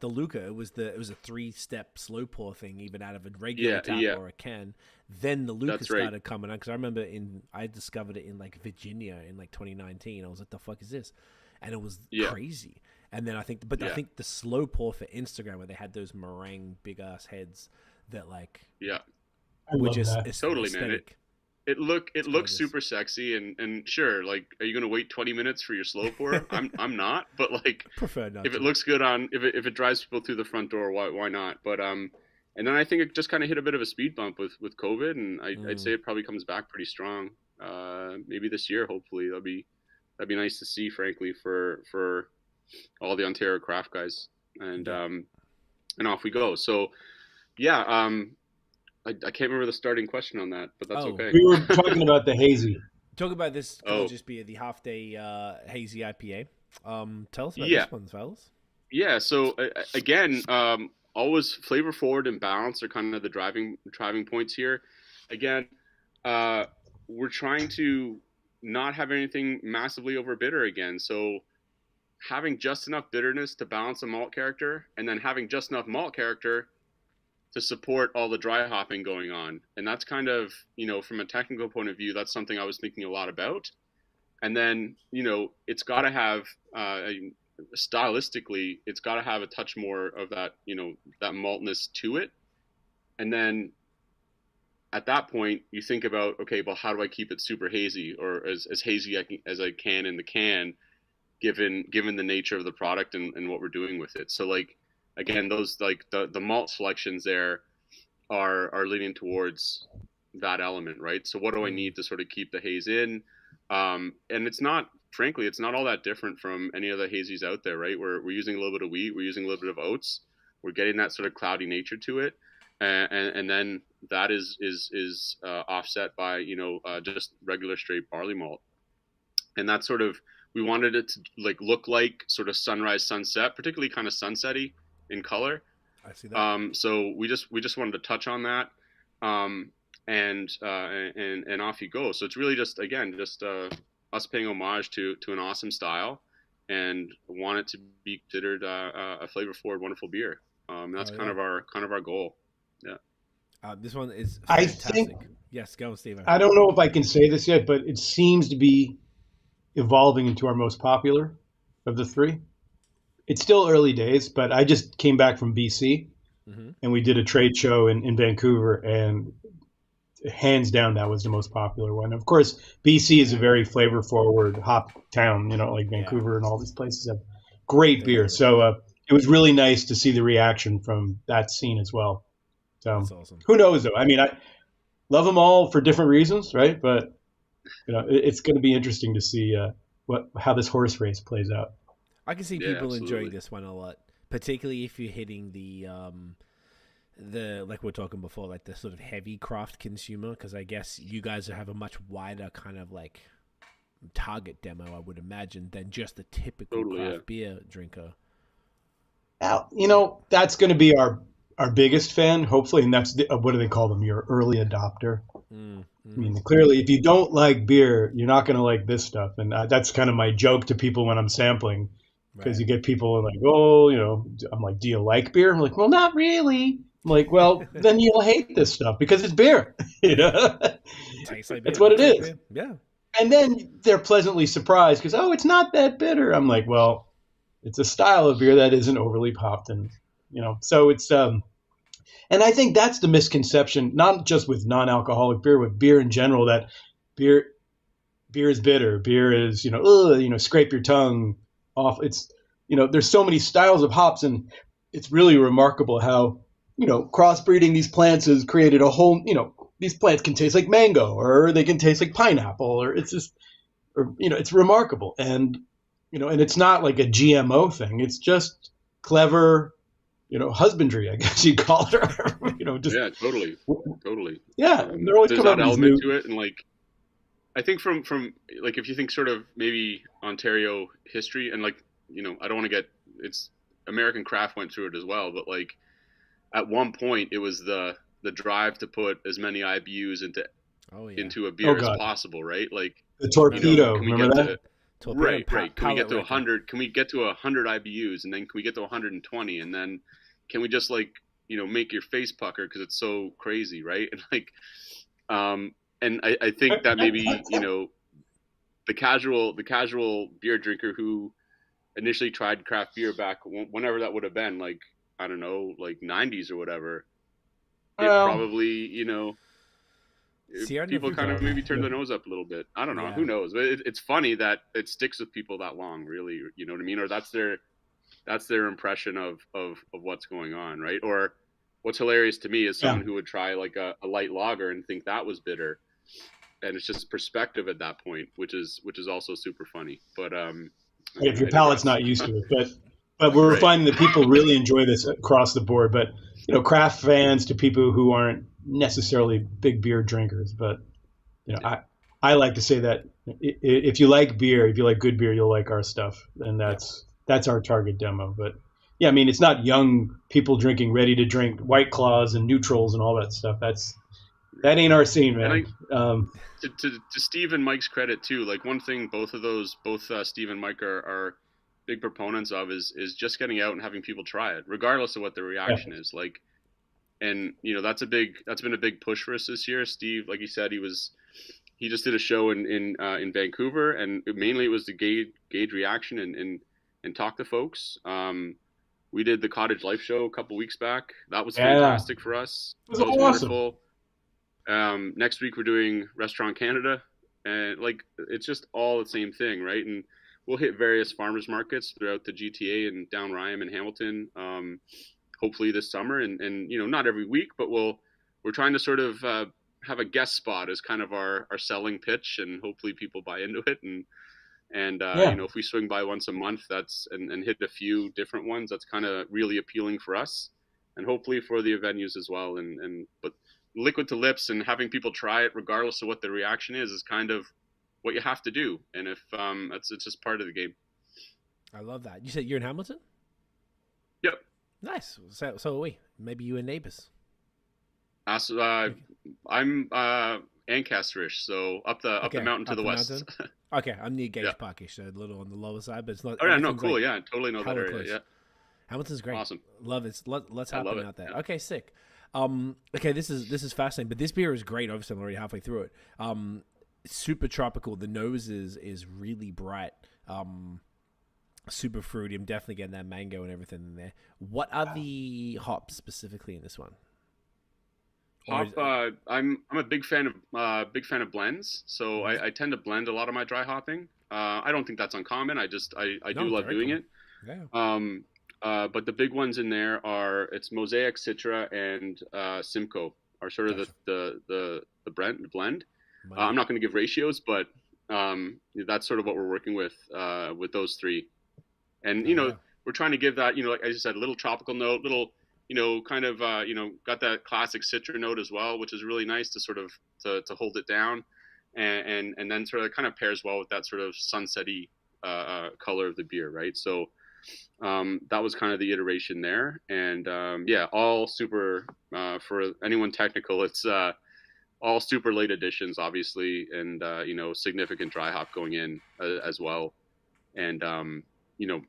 The Luca, it was a 3-step slow pour thing, even out of a regular tap or a can. Then the Luca started coming on, because I remember I discovered it in like Virginia in like 2019. I was like, the fuck is this? And it was crazy. And then I think the slow pour for Instagram, where they had those meringue big ass heads that like were just totally, aesthetic. man. It looks super sexy, and sure, like, are you gonna wait 20 minutes for your slow pour? I'm not, but like, I prefer not. If it looks good if it drives people through the front door, why not? But and then I think it just kind of hit a bit of a speed bump with COVID, and I'd say it probably comes back pretty strong. Maybe this year, hopefully, that'd be nice to see, frankly, for all the Ontario craft guys, and off we go. So yeah. I can't remember the starting question on that, but that's okay. We were talking about the hazy. Talk about this gorgeous beer, the Half Day Hazy IPA. Tell us about this one, fellas. Yeah, so again, always flavor forward and balance are kind of the driving points here. Again, we're trying to not have anything massively over bitter again. So having just enough bitterness to balance the malt character, and then having just enough malt character to support all the dry hopping going on. And that's kind of, from a technical point of view, that's something I was thinking a lot about. And then, it's got to have, stylistically, it's got to have a touch more of that, that maltness to it. And then at that point, you think about, okay, well, how do I keep it super hazy, or as hazy as I can in the can, given the nature of the product and what we're doing with it. So like, again, those like the malt selections there are leaning towards that element, right? So what do I need to sort of keep the haze in? And it's not all that different from any other hazies out there, right? We're using a little bit of wheat, we're using a little bit of oats, we're getting that sort of cloudy nature to it, and then that is offset by just regular straight barley malt, and that's sort of we wanted it to like look like sort of sunrise sunset, particularly kind of sunsetty in color. I see that. So we just wanted to touch on that, and off you go. So it's really just us paying homage to an awesome style, and want it to be considered a flavor forward, wonderful beer. That's kind of our goal. Yeah. This one is I fantastic. think, yes, go, Steve. I don't know if I can say this yet, but it seems to be evolving into our most popular of the three. It's still early days, but I just came back from BC, and we did a trade show in Vancouver, and hands down, that was the most popular one. Of course, BC is a very flavor forward hop town, like Vancouver and all these places have great beer. So it was really nice to see the reaction from that scene as well. So that's awesome. Who knows though? I mean, I love them all for different reasons, right? But it's going to be interesting to see how this horse race plays out. I can see people enjoying this one a lot, particularly if you're hitting the like we were talking before, like the sort of heavy craft consumer, because I guess you guys have a much wider kind of like target demo, I would imagine, than just the typical craft beer drinker. Now, that's going to be our biggest fan, hopefully, and that's what do they call them? Your early adopter. I mean, clearly, if you don't like beer, you're not going to like this stuff, and that's kind of my joke to people when I'm sampling, because you get people like, oh, I'm like, do you like beer? I'm like, well, not really. I'm like, well, then you'll hate this stuff because it's beer. Tastes like beer. That's what it is. Yeah. And then they're pleasantly surprised because, oh, it's not that bitter. I'm like, well, it's a style of beer that isn't overly popped, and so it's and I think that's the misconception, not just with non-alcoholic beer, with beer in general, that beer is bitter. Beer is scrape your tongue off. It's there's so many styles of hops, and it's really remarkable how crossbreeding these plants has created a whole these plants can taste like mango, or they can taste like pineapple, or it's just it's remarkable, and and it's not like a GMO thing. It's just clever husbandry, I guess you'd call it. Yeah, totally. Yeah, and they're always there's coming that up with element new... to it, and like I think from like if you think sort of maybe Ontario history, and like I don't want to get it's American craft went through it as well, but like at one point it was the drive to put as many IBUs into a beer as possible, right? Like the torpedo. Remember that? Right. Can we get to 100? Can we get to 100 IBUs, and then can we get to 120? And then can we just like make your face pucker because it's so crazy, right? And like, and I think that maybe the casual beer drinker who initially tried craft beer back whenever that would have been, like I don't know, like 90s or whatever, it probably people kind of maybe turn their nose up a little bit. I don't know. Who knows? But it's funny that it sticks with people that long, really. You know what I mean? Or that's their impression of what's going on, right? Or what's hilarious to me is someone who would try like a light lager and think that was bitter, and it's just perspective at that point, which is also super funny. But if your palate's not used to it, but we're finding that people really enjoy this across the board. But craft fans to people who aren't necessarily big beer drinkers, but I like to say that if you like beer, if you like good beer, you'll like our stuff, and that's our target demo. But I mean, it's not young people drinking ready to drink White Claws and neutrals and all that stuff. That ain't our scene, man. To Steve and Mike's credit too, like one thing both Steve and Mike are big proponents of is just getting out and having people try it, regardless of what the reaction is. Like, and that's been a big push for us this year. Steve, like he said, he just did a show in Vancouver, and mainly it was to gauge reaction and talk to folks. We did the Cottage Life show a couple weeks back. That was fantastic for us. It was awesome. Wonderful. Next week we're doing Restaurant Canada, and like it's just all the same thing, right? And we'll hit various farmers markets throughout the GTA and down Ryam and Hamilton. Hopefully this summer, and not every week, but we're trying to sort of have a guest spot as kind of our selling pitch, and hopefully people buy into it. And if we swing by once a month, and hit a few different ones, that's kind of really appealing for us, and hopefully for the venues as well. But liquid to lips and having people try it regardless of what the reaction is kind of what you have to do. And if it's just part of the game. I love that. You said you're in Hamilton? Yep. Nice. So are we. Maybe you and neighbors. I'm Ancasterish, so up the mountain to the west. Okay, I'm near Gage Parkish, so a little on the lower side, but it's not. Oh yeah, no, cool. Like, yeah, totally know that area. Close. Yeah, Hamilton's great. Awesome. Love it. Let's happen out there. Yeah. Okay, sick. Okay, this is fascinating, but this beer is great. Obviously, I'm already halfway through it. Super tropical. The nose is really bright. Super fruity. I'm definitely getting that mango and everything in there. What are the hops specifically in this one? Hop. I'm a big fan of blends. So I tend to blend a lot of my dry hopping. I don't think that's uncommon. I do love doing it. Yeah. But the big ones in there it's Mosaic, Citra, and Simcoe are sort of the blend. I'm not going to give ratios, but that's sort of what we're working with those three. And we're trying to give that, like I just said, a little tropical note, little, kind of got that classic Citra note as well, which is really nice to sort of to hold it down, and then sort of kind of pairs well with that sort of sunsetty color of the beer, right? So that was kind of the iteration there, and all super for anyone technical. It's all super late additions, obviously, and significant dry hop going in as well, and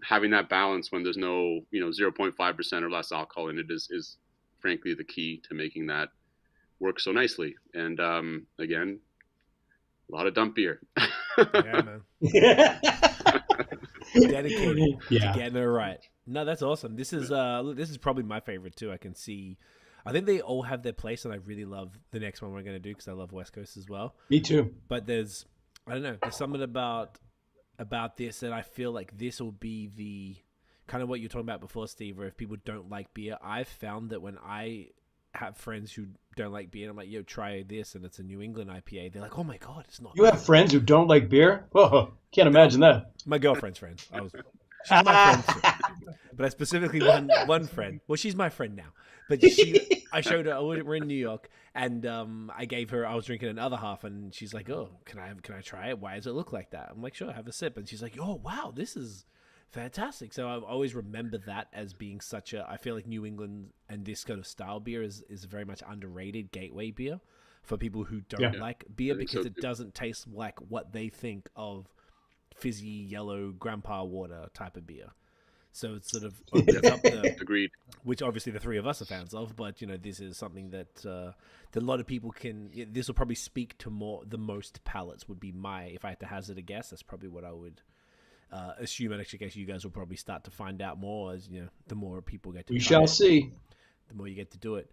having that balance when there's no 0.5% or less alcohol in it is frankly the key to making that work so nicely. And again, a lot of dump beer. Yeah, man. Dedicated to getting it right. No, that's awesome. This is probably my favorite too. I think they all have their place, and I really love the next one we're going to do because I love West Coast as well. Me too. But there's something about this that I feel like this will be the kind of what you're talking about before, Steve, where if people don't like beer, I've found that when I have friends who don't like beer, and I'm like, yo, try this, and it's a New England IPA, they're like, oh my God, it's not. You have friends who don't like beer? Oh, can't imagine that. My girlfriend's friend. She's my friend too. But I specifically one friend. Well, she's my friend now. But I showed her, we're in New York, and I was drinking another half, and she's like, oh, can I try it? Why does it look like that? I'm like, sure, have a sip. And she's like, oh, wow, this is fantastic. So I always remember that as being I feel like New England and this kind of style beer is a very much underrated gateway beer for people who don't like beer, because it doesn't taste like what they think of fizzy yellow grandpa water type of beer. So it's sort of opens up Agreed. Which obviously the three of us are fans of, but this is something that a lot of people can. This will probably speak to the most palates. Would be if I had to hazard a guess, that's probably what I would assume. And actually, I guess you guys will probably start to find out more as the more people get to. We shall see. The more you get to do it.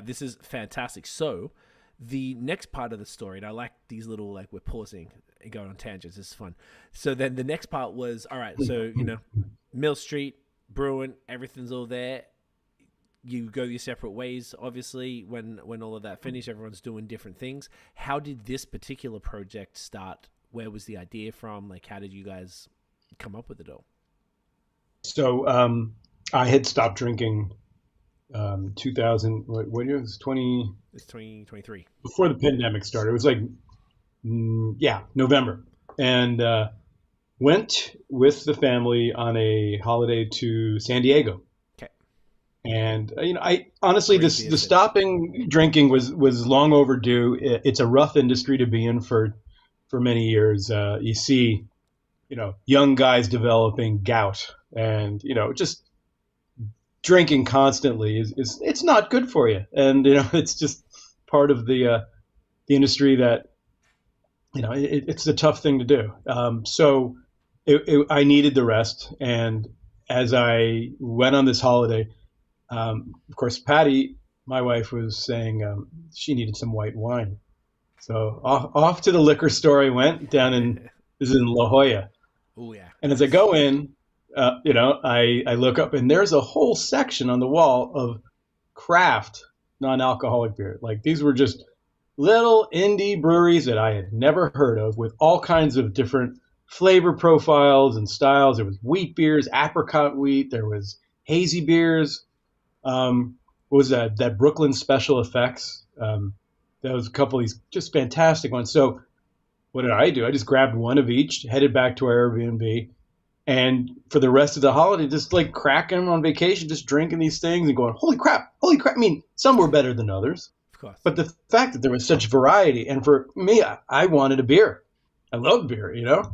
This is fantastic. So the next part of the story, and I like these little we're pausing and going on tangents. This is fun. So then the next part was all right. So Mill Street, Brewing, everything's all there. You go your separate ways, obviously, when all of that finished. Everyone's doing different things. How did this particular project start? Where was the idea from? How did you guys come up with it all? So I had stopped drinking 2000, what year? It was 20... It's 2023. Before the pandemic started. It was November. And went with the family on a holiday to San Diego. Okay. And I honestly, the stopping drinking was long overdue. It's a rough industry to be in for many years. You see, young guys developing gout, and just drinking constantly is it's not good for you. And it's just part of the industry that it's a tough thing to do. So I needed the rest. And as I went on this holiday, of course, Patty, my wife, was saying she needed some white wine. So off to the liquor store I went this is in La Jolla. Oh yeah. And as I go in, I look up, and there's a whole section on the wall of craft non-alcoholic beer. These were just little indie breweries that I had never heard of, with all kinds of different flavor profiles and styles. There was wheat beers, apricot wheat. There was hazy beers. What was that Brooklyn Special Effects? There was a couple of these just fantastic ones. So what did I do? I just grabbed one of each, headed back to our Airbnb, and for the rest of the holiday, just like cracking on vacation, just drinking these things and going, holy crap. I mean, some were better than others. Of course. But the fact that there was such variety, and for me, I wanted a beer. I love beer, you know.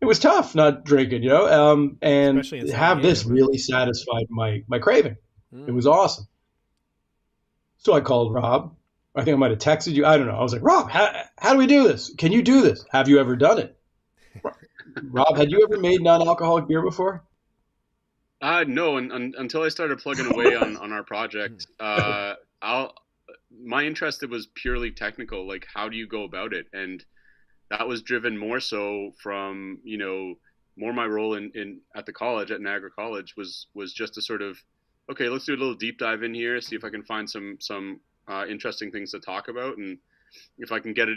It was tough not drinking, you know, and have this really satisfied my craving. It was awesome. So I called Rob. I think I might have texted you. I don't know. I was like, Rob, how do we do this? Can you do this? Have you ever done it? Rob, had you ever made non-alcoholic beer before? No, until I started plugging away on our project. My interest, it was purely technical, like how do you go about it? And that was driven more so from, you know, more my role in at the college, at Niagara College, was just to sort of, okay, let's do a little deep dive in here, see if I can find some interesting things to talk about, and if I can get it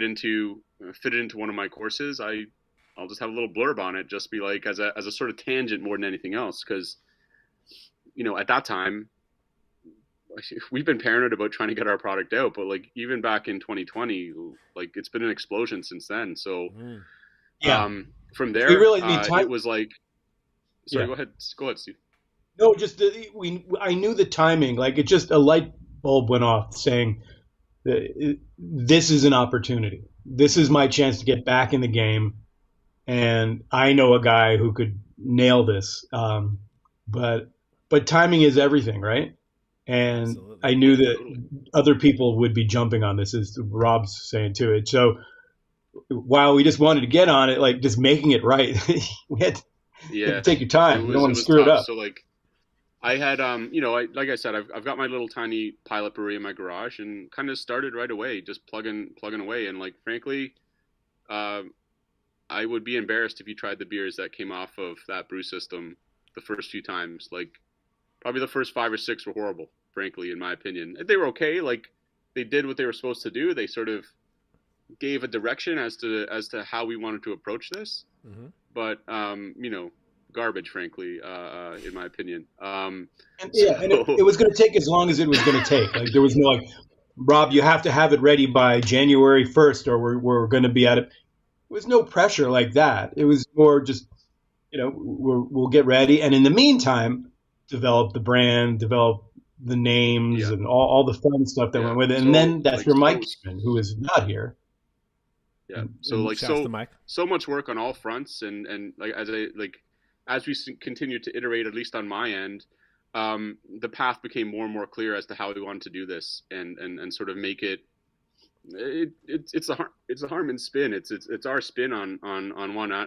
fit it into one of my courses, I'll just have a little blurb on it, just be like as a sort of tangent more than anything else, because, you know, at that time, we've been paranoid about trying to get our product out, but like even back in 2020, like it's been an explosion since then. So from there, it was like, sorry, go ahead, Steve. No, just I knew the timing. Like it just a light bulb went off saying, this is an opportunity. This is my chance to get back in the game, and I know a guy who could nail this. But timing is everything, right? And absolutely. I knew that other people would be jumping on this, as Rob's saying to it. So while we just wanted to get on it, like just making it right, we had to take your time. You don't want to screw it up. So like I had, you know, like I said, I've got my little tiny pilot brewery in my garage, and kind of started right away, just plugging away. And like, frankly, I would be embarrassed if you tried the beers that came off of that brew system the first few times. Like probably the first 5 or 6 were horrible, frankly, in my opinion. They were okay. Like they did what they were supposed to do. They sort of gave a direction as to how we wanted to approach this. Mm-hmm. But, you know, garbage, frankly, in my opinion. And it was going to take as long as it was going to take. Like there was no like, Rob, you have to have it ready by January 1st or we're going to be at it. There was no pressure like that. It was more just, you know, we'll get ready. And in the meantime, develop the brand, develop the names and all the fun stuff that went with it. And then that's where Mike came in, who is not here. Yeah. So much work on all fronts. And like, as we continue to iterate, at least on my end, the path became more and more clear as to how we wanted to do this and sort of make it's a Harmon spin. It's our spin on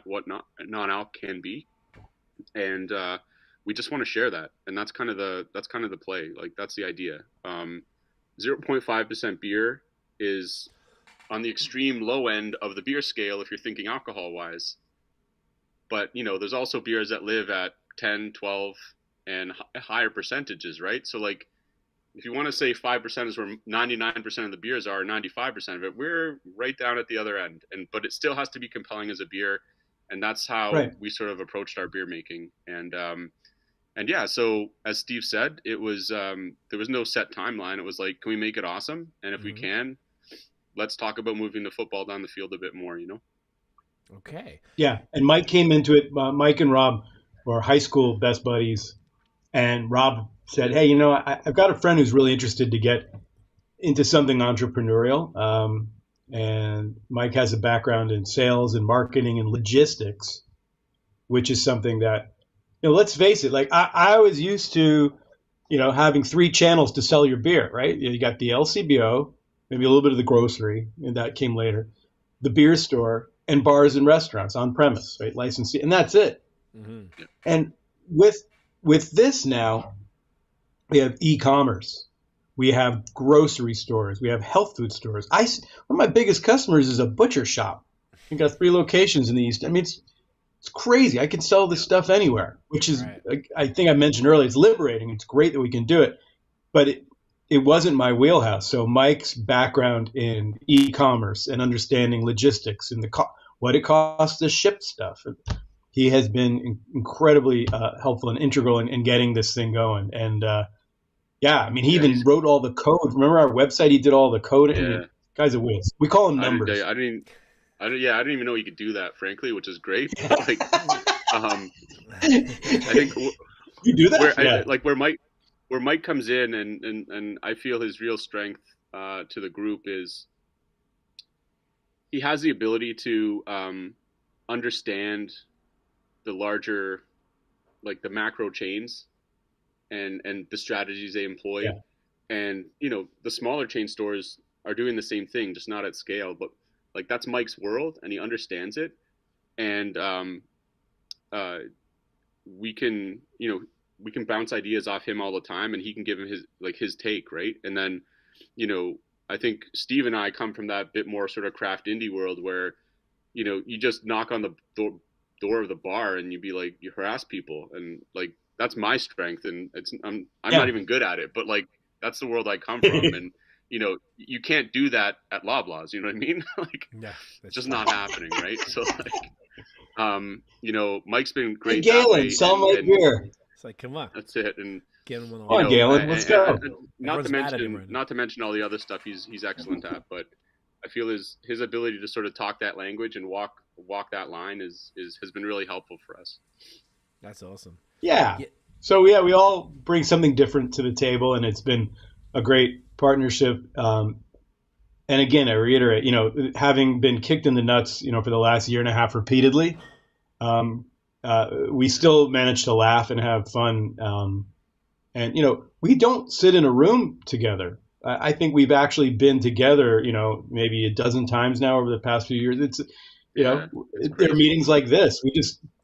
what non-alc can be. And, we just want to share that. And that's kind of the play. Like that's the idea. 0.5% beer is on the extreme low end of the beer scale if you're thinking alcohol wise. But, you know, there's also beers that live at 10, 12 and higher percentages, right? So like if you want to say 5% is where 99% of the beers are, 95% of it, we're right down at the other end. But it still has to be compelling as a beer. And that's how we sort of approached our beer making. And yeah, so as Steve said, it was there was no set timeline. It was like, can we make it awesome? And if we can, let's talk about moving the football down the field a bit more, you know? Okay. Yeah, and Mike came into it. Mike and Rob were high school best buddies. And Rob said, hey, you know, I've got a friend who's really interested to get into something entrepreneurial. And Mike has a background in sales and marketing and logistics, which is something that, you know, let's face it, like I was used to, you know, having 3 channels to sell your beer, right? You got the LCBO, maybe a little bit of the grocery, and that came later, the beer store, and bars and restaurants on premise, right? Licensee, and that's it. Mm-hmm. And with this now, we have e-commerce, we have grocery stores, we have health food stores. One of my biggest customers is a butcher shop. We got 3 locations in the East. I mean, it's crazy. I can sell this stuff anywhere, which is, I think I mentioned earlier, it's liberating. It's great that we can do it, but it wasn't my wheelhouse. So Mike's background in e-commerce and understanding logistics and what it costs to ship stuff, he has been incredibly helpful and integral in getting this thing going. And I mean, he even wrote all the code. Remember our website? He did all the code. Yeah. I mean, guy's a whiz. We call him numbers. I I didn't even know you could do that, frankly, which is great. Like, I think you do that. Where Mike comes in, and I feel his real strength to the group is he has the ability to understand the larger, like the macro chains and the strategies they employ. Yeah. And, you know, the smaller chain stores are doing the same thing, just not at scale. But like that's Mike's world, and he understands it. And we can bounce ideas off him all the time, and he can give him his take, right? And then, you know, I think Steve and I come from that bit more sort of craft indie world where, you know, you just knock on the door of the bar and you be like, you harass people, and like that's my strength, and I'm not even good at it, but like that's the world I come from. And you know, you can't do that at Loblaws, you know what I mean? Like, it's just not happening, right? So like, you know, Mike's been great. Hey, Galen, sell my beer. It's like, come on, that's it. And get him on the line. Galen, let's go. Not to mention all the other stuff he's excellent at, but I feel his ability to sort of talk that language and walk that line has been really helpful for us. That's awesome. Yeah. So yeah, we all bring something different to the table, and it's been a great partnership. And again, I reiterate, you know, having been kicked in the nuts, you know, for the last year and a half repeatedly, we still manage to laugh and have fun. And, you know, we don't sit in a room together. I think we've actually been together, you know, maybe a dozen times now over the past few years. It's, you know, there are meetings like this.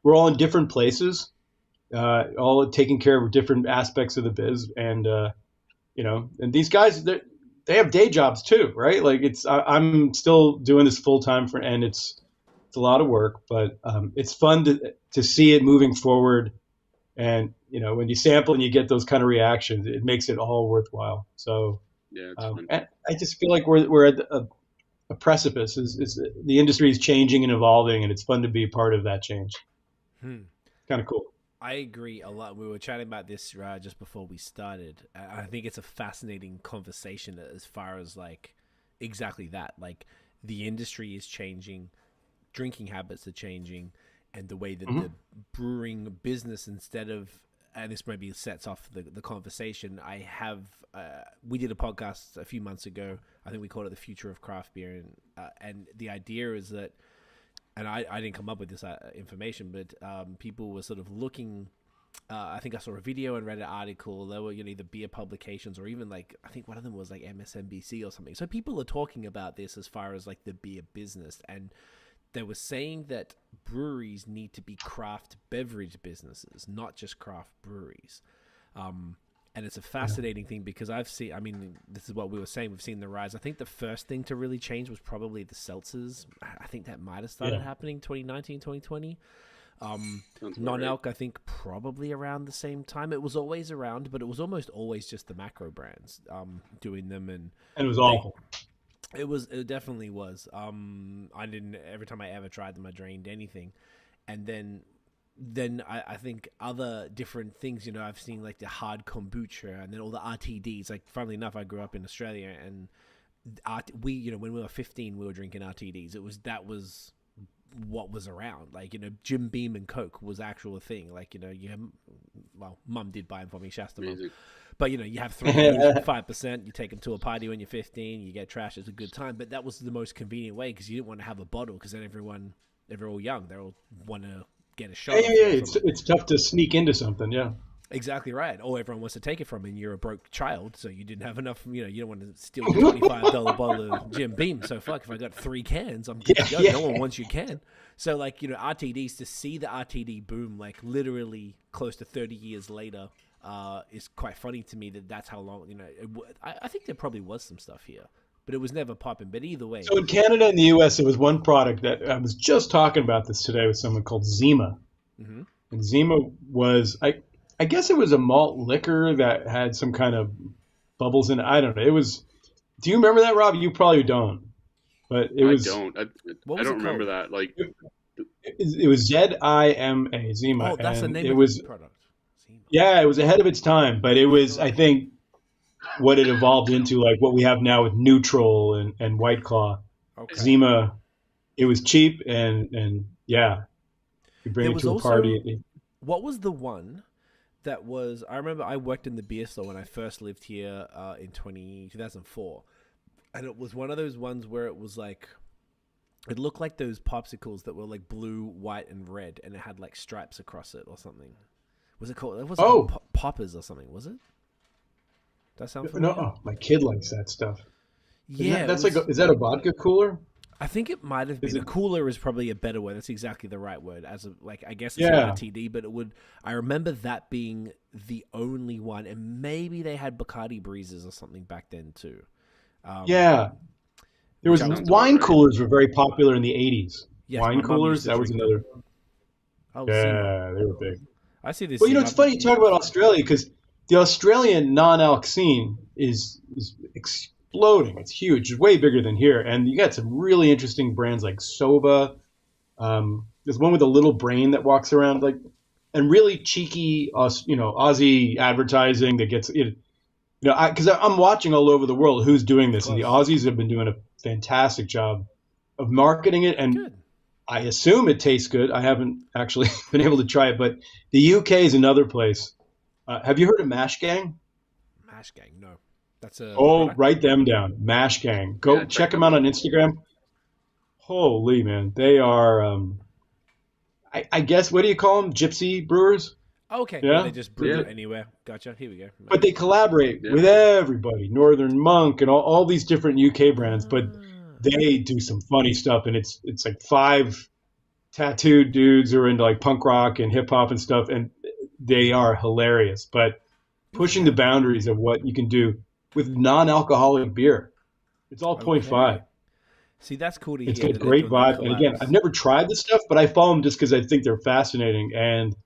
We're all in different places, all taking care of different aspects of the biz. And, you know, and these guys, they have day jobs too, right? Like I'm still doing this full time and it's a lot of work, but it's fun to see it moving forward. And, you know, when you sample and you get those kind of reactions, it makes it all worthwhile. So, yeah, it's fun. I just feel like we're at a precipice. The industry is changing and evolving, and it's fun to be a part of that change. Kind of cool. I agree a lot. We were chatting about this just before we started. I think it's a fascinating conversation as far as like exactly that. Like the industry is changing, drinking habits are changing, and the way that the brewing business, instead of, and this maybe sets off the conversation, we did a podcast a few months ago. I think we called it The Future of Craft Beer. And the idea is that, and I didn't come up with this information, but people were sort of looking, I think I saw a video and read an article. There were, you know, either beer publications or even like, I think one of them was like MSNBC or something. So people are talking about this as far as like the beer business, and they were saying that breweries need to be craft beverage businesses, not just craft breweries. And it's a fascinating thing because this is what we were saying. We've seen the rise. I think the first thing to really change was probably the seltzers. I think that might have started happening 2019, 2020. Non-alc, I think probably around the same time. It was always around, but it was almost always just the macro brands doing them. And it was awful. It definitely was. Every time I ever tried them, I drained anything. And then I think other different things, you know, I've seen like the hard kombucha and then all the RTDs. Like, funnily enough, I grew up in Australia, and when we were 15, we were drinking RTDs. That was what was around. Like, you know, Jim Beam and Coke was actual thing. Like, you know, Mum did buy them for me, Shasta Mum. But, you know, you have 5%, you take them to a party when you're 15, you get trash, it's a good time. But that was the most convenient way because you didn't want to have a bottle, because then they're all young. They all want to get a shot. Yeah. It's tough to sneak into something, yeah. Exactly right. Or everyone wants to take it from you, and you're a broke child, so you didn't have enough, you know, you don't want to steal your $25 bottle of Jim Beam. So fuck, if I got 3 cans, I'm good to go. No one wants your can. So, like, you know, RTDs, to see the RTD boom, like, literally close to 30 years later, is quite funny to me that's how long, you know, I think there probably was some stuff here, but it was never popping. But either way. So in Canada and the US, there was one product that I was just talking about this today with someone called Zima. Mm-hmm. And Zima was, I guess it was a malt liquor that had some kind of bubbles in it. I don't know. Do you remember that, Rob? You probably don't. But it was. I don't remember that. Like, it was Zima. Zima. Oh, that's the name of the product. Zima. Yeah, it was ahead of its time, but it was, I think, what it evolved into, like what we have now with Neutral and White Claw. Okay. Zima it was cheap and yeah, you bring There it was to a also- party. What was the one that was? I remember I worked in the beer store when I first lived here in 2004, and it was one of those ones where it was like, it looked like those popsicles that were like blue, white, and red, and it had like stripes across it or something. Was it called? It was called poppers or something. Was it? Does that sound familiar? No, my kid likes that stuff. Yeah, That's it was- is that a vodka cooler? I think it might have been. A cooler is probably a better word. That's exactly the right word. As a, like, I guess it's an RTD, but it would. I remember that being the only one, and maybe they had Bacardi Breezes or something back then too. Yeah, there was Sounds wine right. coolers were very popular in the 80s. Yes, Wine my mum coolers, used to that was drink another. Oh, Yeah, they were big. I see this. Well, it's funny you talk about Australia because the Australian non-alc scene is exploding. It's huge. It's way bigger than here, and you got some really interesting brands like Soba. There's one with a little brain that walks around like, and really cheeky, Aussie advertising that gets because I'm watching all over the world who's doing this, and the Aussies have been doing a fantastic job of marketing it, and Good. I assume it tastes good. I haven't actually been able to try it, but the UK is another place. Have you heard of Mash Gang? Mash Gang. No, that's a. Oh, product. write them down. Mash Gang. Go Yeah, check them out on Instagram. Holy man, they are. I guess what do you call them? Gypsy brewers. Okay. Yeah? They just brew Yeah. it anywhere. Gotcha. Here we go. But they collaborate Yeah. with everybody, Northern Monk and all these different UK brands. But they do some funny stuff, and it's like 5 tattooed dudes who are into like punk rock and hip hop and stuff, and they are hilarious. But pushing the boundaries of what you can do with non-alcoholic beer. It's all 0.5. See, that's cool to hear. It's got that great they're doing vibe. And again, collabs. I've never tried this stuff, but I follow them just because I think they're fascinating and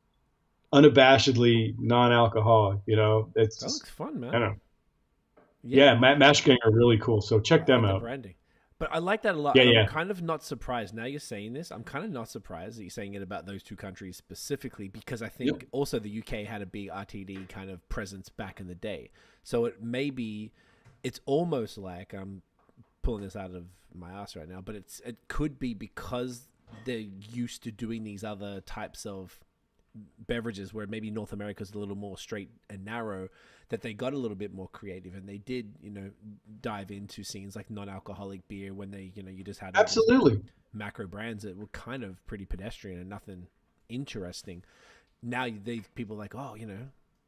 unabashedly non-alcoholic. It's That looks fun, man. I don't know. Yeah, Mash Gang are really cool. So check them I like the out. branding. But I like that a lot. Yeah, I'm yeah. kind of not surprised. Now you're saying this, I'm kind of not surprised that you're saying it about those two countries specifically, because I think also the UK had a big RTD kind of presence back in the day. So it's almost like I'm pulling this out of my ass right now, but it could be because they're used to doing these other types of beverages where maybe North America's a little more straight and narrow, that they got a little bit more creative and they did, dive into scenes like non-alcoholic beer when they, you just had all these Absolutely. macro brands that were kind of pretty pedestrian and nothing interesting. Now people are like,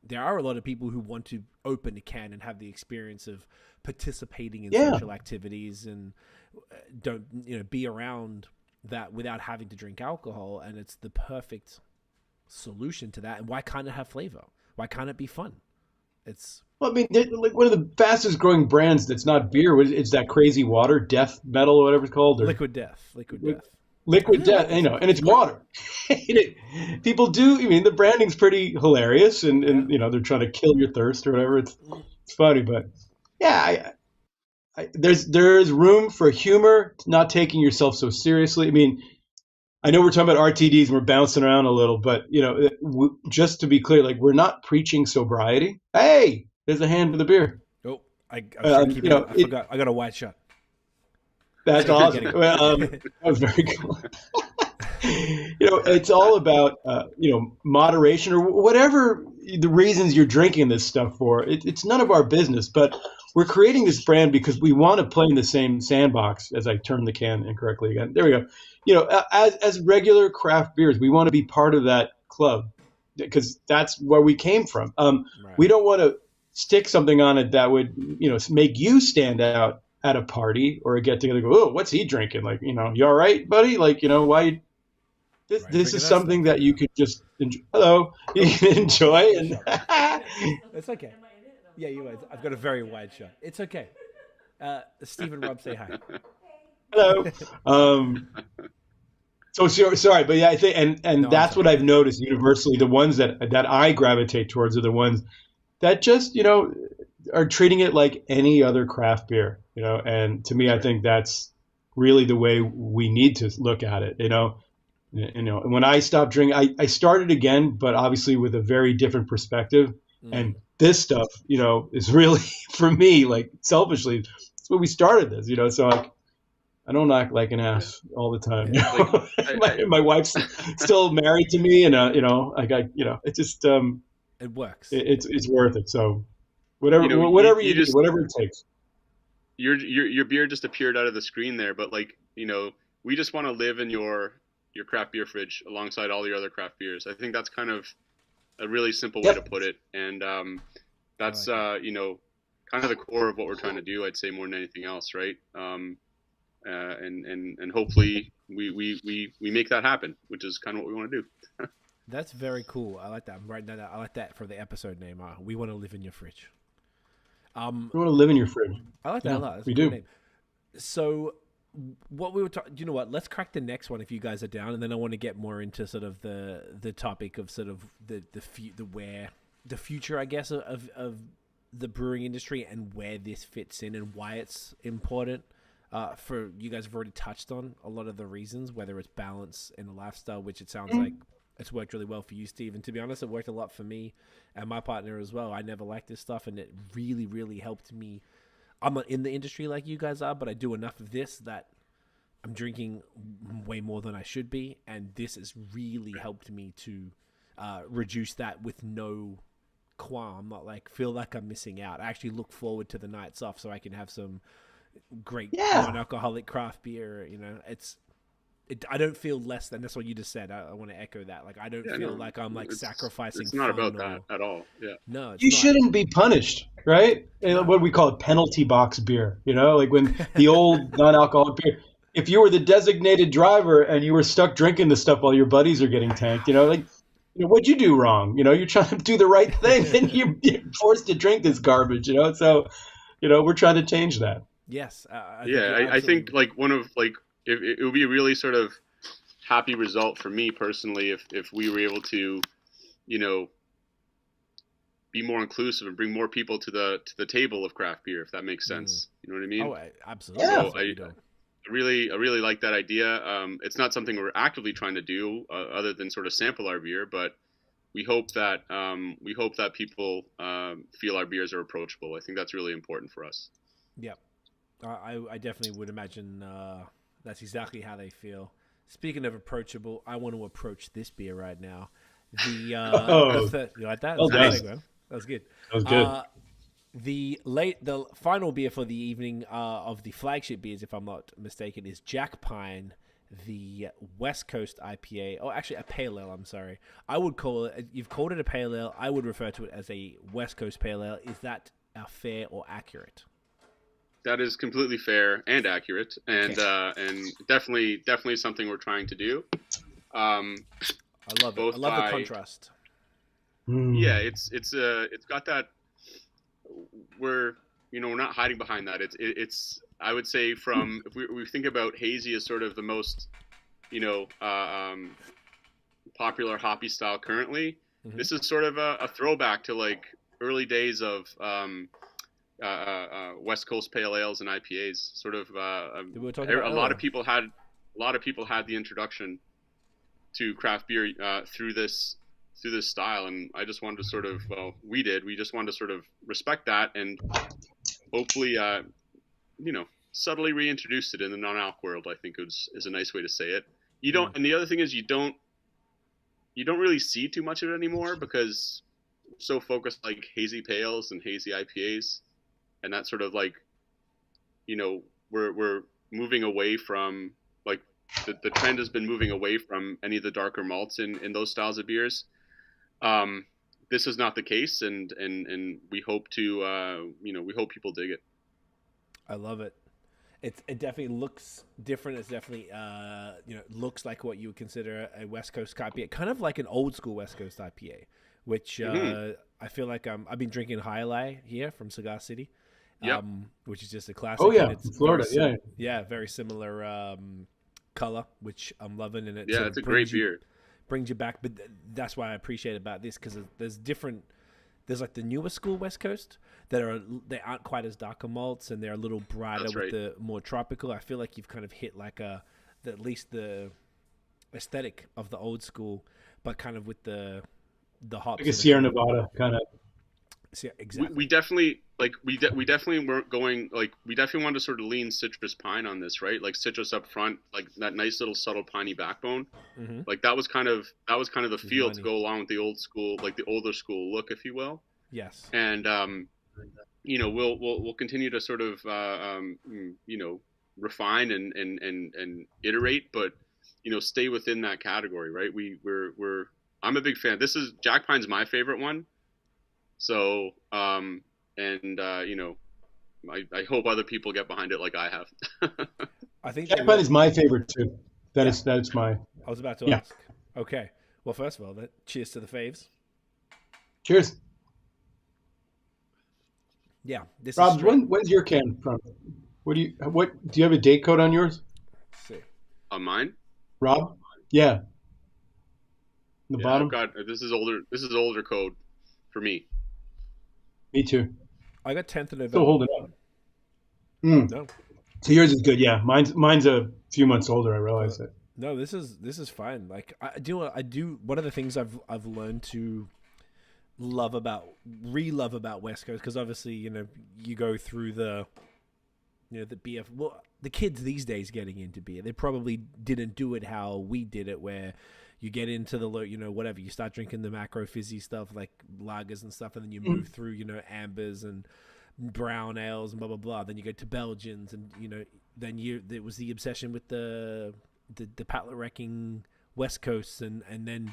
there are a lot of people who want to open a can and have the experience of participating in social activities and don't, be around that without having to drink alcohol. And it's the perfect solution to that. And why can't it have flavor? Why can't it be fun? Well, I mean, like one of the fastest growing brands that's not beer is that crazy water, Death Metal or whatever it's called. Or Liquid Death. Liquid Death, and it's water. People do. I mean, the branding's pretty hilarious, and they're trying to kill your thirst or whatever. It's funny, but yeah, there's room for humor, not taking yourself so seriously. I mean, I know we're talking about RTDs and we're bouncing around a little, but just to be clear, like we're not preaching sobriety. Hey, there's a hand for the beer. Oh, I forgot. I got a white shot. That's awesome. Well, that was very cool. It's all about moderation or whatever the reasons you're drinking this stuff for. It's none of our business, but we're creating this brand because we want to play in the same sandbox. As I turn the can incorrectly again, there we go. As regular craft beers, we want to be part of that club because that's where we came from. Right. We don't want to stick something on it that would make you stand out at a party or a get together. Go, oh, what's he drinking? Like, you all right, buddy? Like, why? This is something that you could just enjoy. Hello, you can enjoy, and It's okay. Yeah, you are. I've got a very wide shot. It's okay. Stephen Robb, say hi. hello. So sorry, but yeah, I think, and No, that's I'm what I've noticed universally. The ones that I gravitate towards are the ones that just are treating it like any other craft beer. And to me, I think that's really the way we need to look at it. When I stopped drinking, I started again, but obviously with a very different perspective. And this stuff, is really for me, like selfishly, it's when we started this. So like, I don't act like an ass all the time. Like, my wife's still married to me, and I got it just It works. it's worth it. So whatever you you do, whatever it takes. Your beer just appeared out of the screen there, but like we just want to live in your craft beer fridge alongside all your other craft beers. I think that's kind of a really simple way to put it, and that's kind of the core of what we're trying to do. I'd say more than anything else, right? And hopefully we make that happen, which is kind of what we want to do. That's very cool. I like that. I'm writing that out. I like that for the episode name. We want to live in your fridge. We want to live in your fridge. I like that a lot. That's we do. Name. So what we were talking, you know what? Let's crack the next one if you guys are down, and then I want to get more into sort of the topic of sort of the future, I guess, of the brewing industry and where this fits in and why it's important. For you guys have already touched on a lot of the reasons, whether it's balance and the lifestyle, which it sounds like it's worked really well for you, Steve. And to be honest, it worked a lot for me and my partner as well. I never liked this stuff, and it really, really helped me. I'm not in the industry like you guys are, but I do enough of this that I'm drinking way more than I should be. And this has really helped me to reduce that with no qualm, not like feel like I'm missing out. I actually look forward to the nights off so I can have some great non-alcoholic craft beer. I don't feel less than. That's what you just said. I want to echo that. Like I don't feel like I'm like sacrificing. It's not about that at all. Yeah. No, you shouldn't be punished, right? No. What we call it, penalty box beer. Like when the old non-alcoholic beer. If you were the designated driver and you were stuck drinking the stuff while your buddies are getting tanked, what'd you do wrong? You're trying to do the right thing and you're forced to drink this garbage. So, we're trying to change that. Yes. I think like one of like. It would be a really sort of happy result for me personally if we were able to, be more inclusive and bring more people to the table of craft beer, if that makes sense. You know what I mean? Oh, absolutely. So I really like that idea. It's not something we're actively trying to do other than sort of sample our beer, but we hope that people feel our beers are approachable. I think that's really important for us. Yeah, I definitely would imagine. That's exactly how they feel. Speaking of approachable, I want to approach this beer right now. You like that? Well done. That was good. That was good. The final beer for the evening of the flagship beers, if I'm not mistaken, is Jack Pine, the West Coast IPA. Oh, actually, a pale ale. I'm sorry. I would call it. You've called it a pale ale. I would refer to it as a West Coast pale ale. Is that fair or accurate? That is completely fair and accurate, and definitely something we're trying to do. I love it. I love the contrast. Yeah, it's got that. We're not hiding behind that. It's I would say from if we think about hazy as sort of the most popular hoppy style currently. Mm-hmm. This is sort of a throwback to like early days of West Coast pale ales and IPAs. Sort of a lot of people had the introduction to craft beer through this style, and I just wanted to sort of we just wanted to sort of respect that and hopefully subtly reintroduced it in the non-alc world. I think is a nice way to say it. You don't, and the other thing is you don't really see too much of it anymore because we're so focused like hazy pales and hazy IPAs. And that's sort of like, we're moving away from like the trend has been moving away from any of the darker malts in those styles of beers. This is not the case, and we hope to we hope people dig it. I love it. It definitely looks different. It's definitely looks like what you would consider a West Coast IPA, kind of like an old school West Coast IPA, which I feel like I've been drinking Highlight here from Cigar City. Yep. Which is just a classic. Oh yeah, it's Florida. Very similar color, which I'm loving, and it's a great beer. Brings you back, but that's why I appreciate about this because there's like the newer school West Coast they aren't quite as darker malts and they're a little brighter with the more tropical. I feel like you've kind of hit like at least the aesthetic of the old school, but kind of with the hops. Like a Sierra Nevada kind of. So, yeah, exactly. We definitely we definitely weren't going we definitely wanted to sort of lean citrus pine on this, right? Like citrus up front, like that nice little subtle piney backbone. Mm-hmm. Like that was kind of the feel money. to go along with the old school, like the older school look, if you will. Yes. And we'll continue to sort of refine and iterate, but stay within that category, right? We're I'm a big fan. This is Jack Pine's my favorite one. So I hope other people get behind it like I have. I think Jack Pine is my favorite too. That's my. I was about to ask. Okay. Well, first of all, cheers to the faves. Cheers. Yeah. This Rob, is when's your can from? What do you have a date code on yours? Let's see. On mine? Rob? Yeah. The bottom? This is older code for me. Me too. I got 10th of November. Still holding up. No. So yours is good, yeah. Mine's a few months older. I realize that. No, this is fine. Like I do. One of the things I've learned to love about West Coast, because obviously you go through the beer. Well, the kids these days getting into beer, they probably didn't do it how we did it, where you get into the whatever, you start drinking the macro fizzy stuff like lagers and stuff, and then you move through ambers and brown ales and blah blah blah. Then you go to Belgians, and then there was the obsession with the palate wrecking West Coast, and then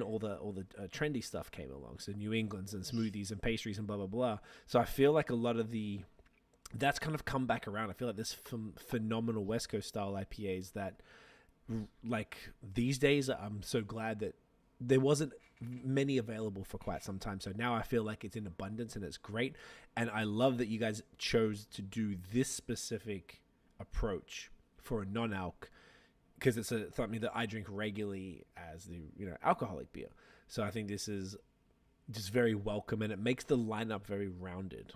all the trendy stuff came along. So New England's and smoothies and pastries and blah blah blah. So I feel like a lot of that's kind of come back around. I feel like this phenomenal West Coast style IPAs that, like, these days, I'm so glad that there wasn't many available for quite some time. So now I feel like it's in abundance and it's great. And I love that you guys chose to do this specific approach for a non-alc, because it's something that I drink regularly as the alcoholic beer. So I think this is just very welcome, and it makes the lineup very rounded.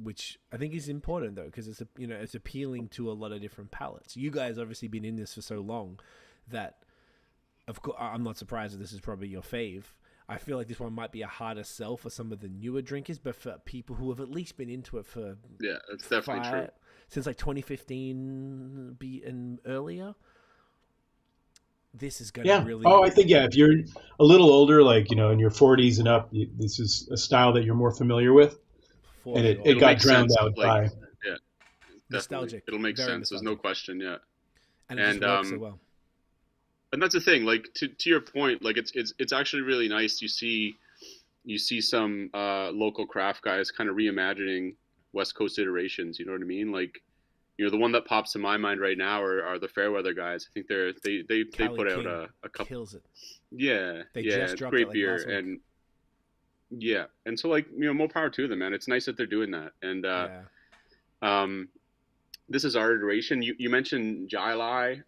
Which I think is important though, because it's appealing to a lot of different palates. You guys obviously been in this for so long that, of course, I'm not surprised that this is probably your fave. I feel like this one might be a harder sell for some of the newer drinkers, but for people who have at least been into it for it's definitely true, since like 2015 and earlier. This is going to really. Oh, I think if you're a little older, like in your 40s and up, this is a style that you're more familiar with. And it got drowned out by nostalgic. It'll make sense. There's no question. Yeah, and it just works so well. And that's the thing. Like to your point, like it's actually really nice. You see some local craft guys kind of reimagining West Coast iterations. You know what I mean? Like the one that pops to my mind right now are the Fairweather guys. I think they put out a couple. Kills it. Yeah, just dropped great it beer and. Yeah, and so more power to them, man. It's nice that they're doing that. And this is our iteration. You mentioned Jai Lai.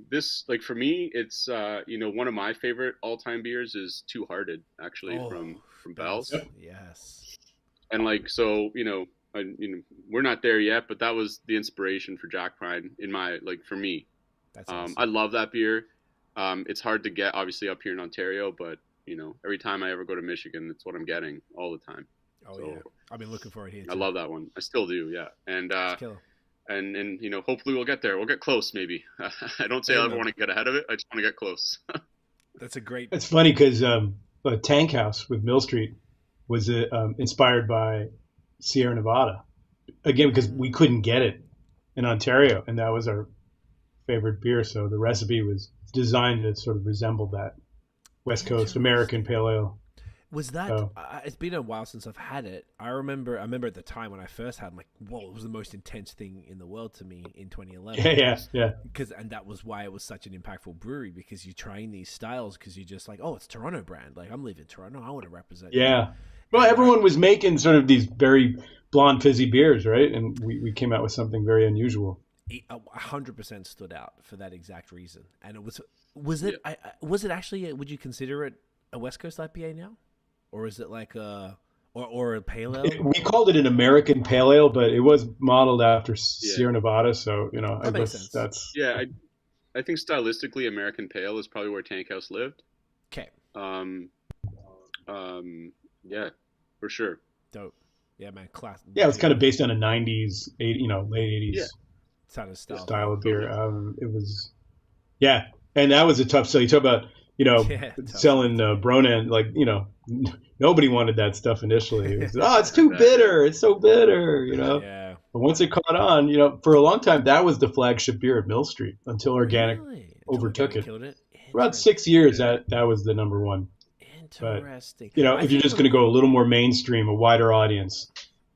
This, like, for me, it's one of my favorite all-time beers is Two Hearted, actually, from BAOS. Yes. And we're not there yet, but that was the inspiration for Jack Pine for me. That's awesome. I love that beer. It's hard to get, obviously, up here in Ontario, but every time I ever go to Michigan, that's what I'm getting all the time. Yeah, I've been looking for it here too. I love that one. I still do, yeah. And and hopefully we'll get there. We'll get close, maybe. I don't say I ever want to get ahead of it. I just want to get close. That's a great. It's funny because Tank House with Mill Street was inspired by Sierra Nevada, again because we couldn't get it in Ontario, and that was our favorite beer. So the recipe was designed to sort of resemble that West Coast American Pale Ale. Was that? It's been a while since I've had it. I remember at the time when I first had it, I'm like, whoa, it was the most intense thing in the world to me in 2011. Yeah. And that was why it was such an impactful brewery, because you're trying these styles because you're just like, oh, it's Toronto brand. Like, I'm leaving Toronto. I want to represent. Yeah. Well, everyone was making sort of these very blonde, fizzy beers, right? And we came out with something very unusual. 100% stood out for that exact reason. And it was it actually, would you consider it a West Coast IPA now? Or is it like or a pale ale? We called it an American Pale Ale, but it was modeled after Sierra Nevada, so that makes sense. That's I think stylistically American Pale is probably where Tank House lived. Okay. Yeah, for sure. Dope. Yeah, man. Class. Yeah, it was kind of based on a '90s, late '80s Yeah. Kind of style of beer. It was, yeah, and that was a tough sell. You talk about, Yeah, selling Bronan, like, nobody wanted that stuff initially. It was, it's too bitter. It's so bitter, Yeah. But once it caught on, for a long time, that was the flagship beer at Mill Street until Organic Really? overtook Organic it. killed it? About 6 years, that was the number one. Interesting. If you're just going to go a little more mainstream, a wider audience,